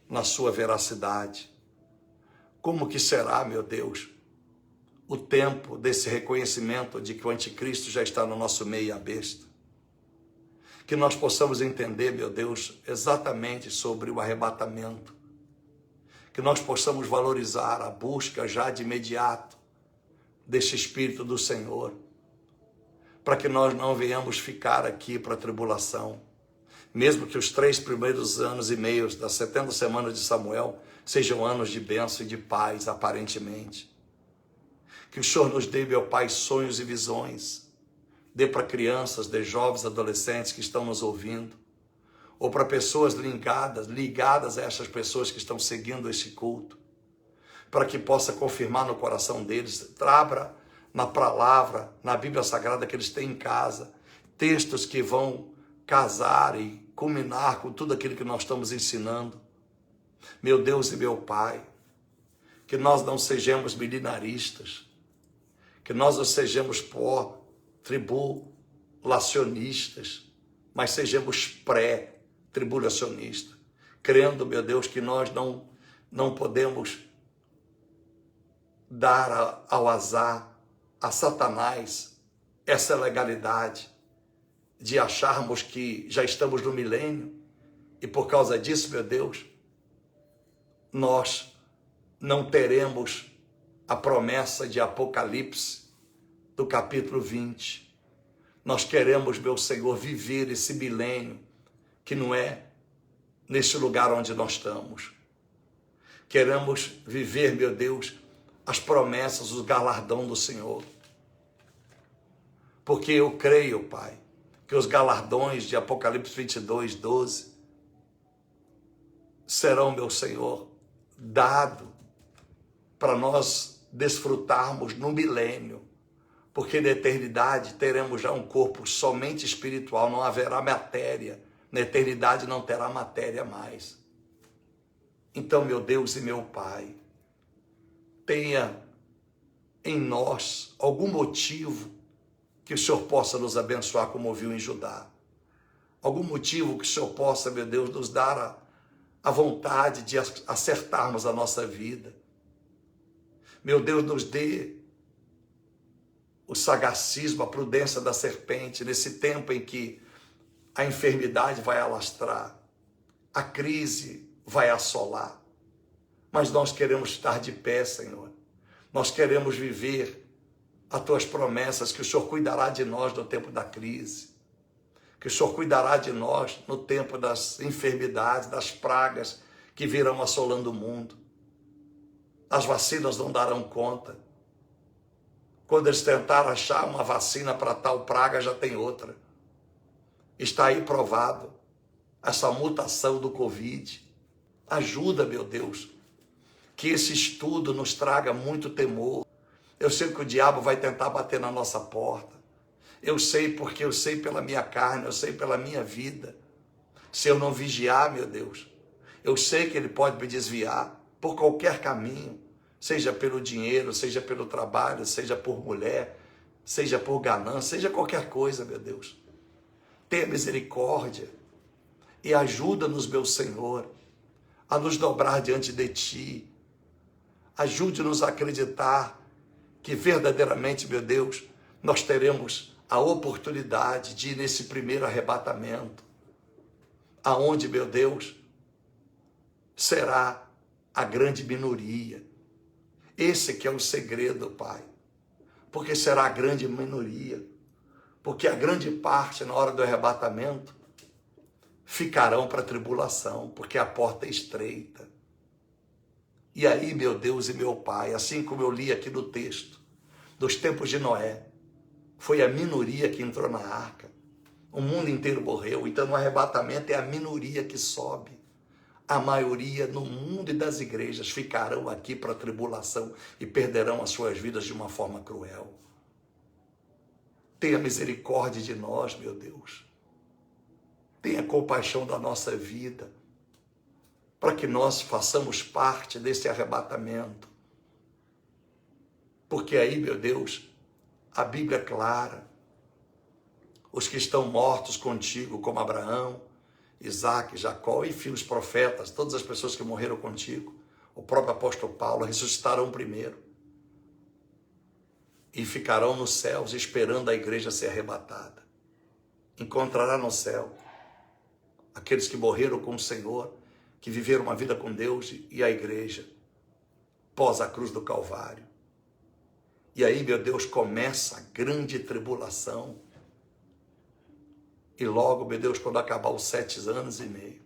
na sua veracidade, como que será, meu Deus, o tempo desse reconhecimento de que o anticristo já está no nosso meio e a besta. Que nós possamos entender, meu Deus, exatamente sobre o arrebatamento, que nós possamos valorizar a busca já de imediato desse Espírito do Senhor, para que nós não venhamos ficar aqui para a tribulação, mesmo que os 3 primeiros anos e meios das 70 semanas de Samuel sejam anos de bênção e de paz, aparentemente. Que o Senhor nos dê, meu Pai, sonhos e visões, dê para crianças, dê jovens, adolescentes que estão nos ouvindo, ou para pessoas ligadas a essas pessoas que estão seguindo esse culto, para que possa confirmar no coração deles, abra na palavra, na Bíblia Sagrada que eles têm em casa, textos que vão casar e culminar com tudo aquilo que nós estamos ensinando. Meu Deus e meu Pai, que nós não sejamos milenaristas, que nós não sejamos tribulacionistas, mas sejamos pré-tribulacionistas, crendo, meu Deus, que nós não podemos dar ao azar, a Satanás, essa legalidade de acharmos que já estamos no milênio e por causa disso, meu Deus, nós não teremos a promessa de Apocalipse do capítulo 20. Nós queremos, meu Senhor, viver esse milênio que não é nesse lugar onde nós estamos. Queremos viver, meu Deus, as promessas, os galardão do Senhor. Porque eu creio, Pai, que os galardões de Apocalipse 22, 12 serão, meu Senhor, dado para nós desfrutarmos no milênio, porque na eternidade teremos já um corpo somente espiritual, não haverá matéria, na eternidade não terá matéria mais. Então, meu Deus e meu Pai, tenha em nós algum motivo que o Senhor possa nos abençoar como viu em Judá. Algum motivo que o Senhor possa, meu Deus, nos dar a vontade de acertarmos a nossa vida. Meu Deus, nos dê o sagacismo, a prudência da serpente, nesse tempo em que a enfermidade vai alastrar, a crise vai assolar. Mas nós queremos estar de pé, Senhor. Nós queremos viver as tuas promessas, que o Senhor cuidará de nós no tempo da crise, que o Senhor cuidará de nós no tempo das enfermidades, das pragas que virão assolando o mundo. As vacinas não darão conta. Quando eles tentaram achar uma vacina para tal praga, já tem outra. Está aí provado essa mutação do Covid. Ajuda, meu Deus, que esse estudo nos traga muito temor. Eu sei que o diabo vai tentar bater na nossa porta. Eu sei porque eu sei pela minha carne, eu sei pela minha vida. Se eu não vigiar, meu Deus, eu sei que ele pode me desviar por qualquer caminho, seja pelo dinheiro, seja pelo trabalho, seja por mulher, seja por ganância, seja qualquer coisa, meu Deus. Tenha misericórdia e ajuda-nos, meu Senhor, a nos dobrar diante de Ti. Ajude-nos a acreditar que verdadeiramente, meu Deus, nós teremos a oportunidade de ir nesse primeiro arrebatamento, aonde, meu Deus, será a grande minoria. Esse que é o segredo, Pai, porque será a grande minoria, porque a grande parte, na hora do arrebatamento, ficarão para a tribulação, porque a porta é estreita E aí, meu Deus e meu Pai, assim como eu li aqui no texto, dos tempos de Noé, foi a minoria que entrou na arca. O mundo inteiro morreu, então no arrebatamento é a minoria que sobe. A maioria no mundo e das igrejas ficarão aqui para a tribulação e perderão as suas vidas de uma forma cruel. Tenha misericórdia de nós, meu Deus. Tenha compaixão da nossa vida, para que nós façamos parte desse arrebatamento. Porque aí, meu Deus, a Bíblia é clara. Os que estão mortos contigo, como Abraão, Isaac, Jacó, enfim, os profetas, todas as pessoas que morreram contigo, o próprio apóstolo Paulo, ressuscitarão primeiro e ficarão nos céus esperando a igreja ser arrebatada. Encontrará no céu aqueles que morreram com o Senhor, que viveram uma vida com Deus e a igreja, pós a cruz do Calvário. E aí, meu Deus, começa a grande tribulação. E logo, meu Deus, quando acabar os 7 anos e meio,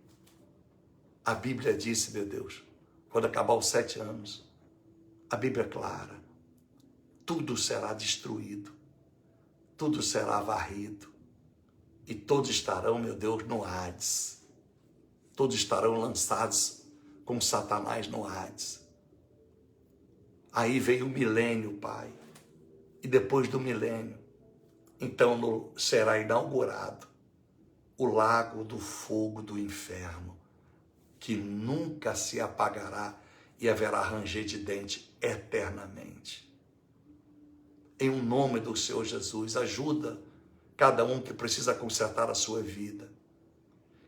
a Bíblia disse, meu Deus, quando acabar os 7 anos, a Bíblia é clara, tudo será destruído, tudo será varrido, e todos estarão, meu Deus, no Hades. Todos estarão lançados com Satanás no Hades. Aí veio o milênio, Pai, e depois do milênio, então será inaugurado o lago do fogo do inferno, que nunca se apagará e haverá ranger de dente eternamente. Em o nome do Senhor Jesus, ajuda cada um que precisa consertar a sua vida,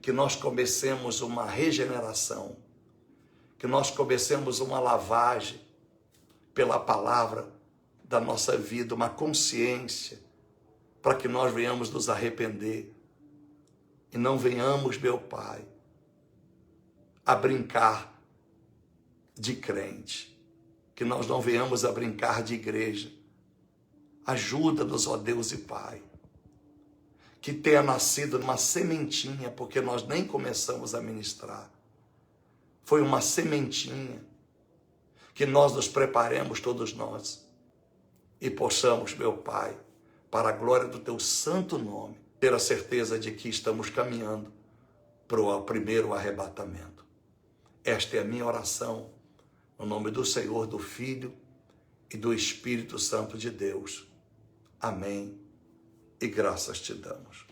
que nós comecemos uma regeneração, que nós comecemos uma lavagem pela palavra da nossa vida, uma consciência, para que nós venhamos nos arrepender e não venhamos, meu Pai, a brincar de crente, que nós não venhamos a brincar de igreja. Ajuda-nos, ó Deus e Pai, que tenha nascido uma sementinha, porque nós nem começamos a ministrar. Foi uma sementinha, que nós nos preparemos todos nós e possamos, meu Pai, para a glória do Teu santo nome, ter a certeza de que estamos caminhando para o primeiro arrebatamento. Esta é a minha oração, no nome do Senhor, do Filho e do Espírito Santo de Deus. Amém. E graças te damos.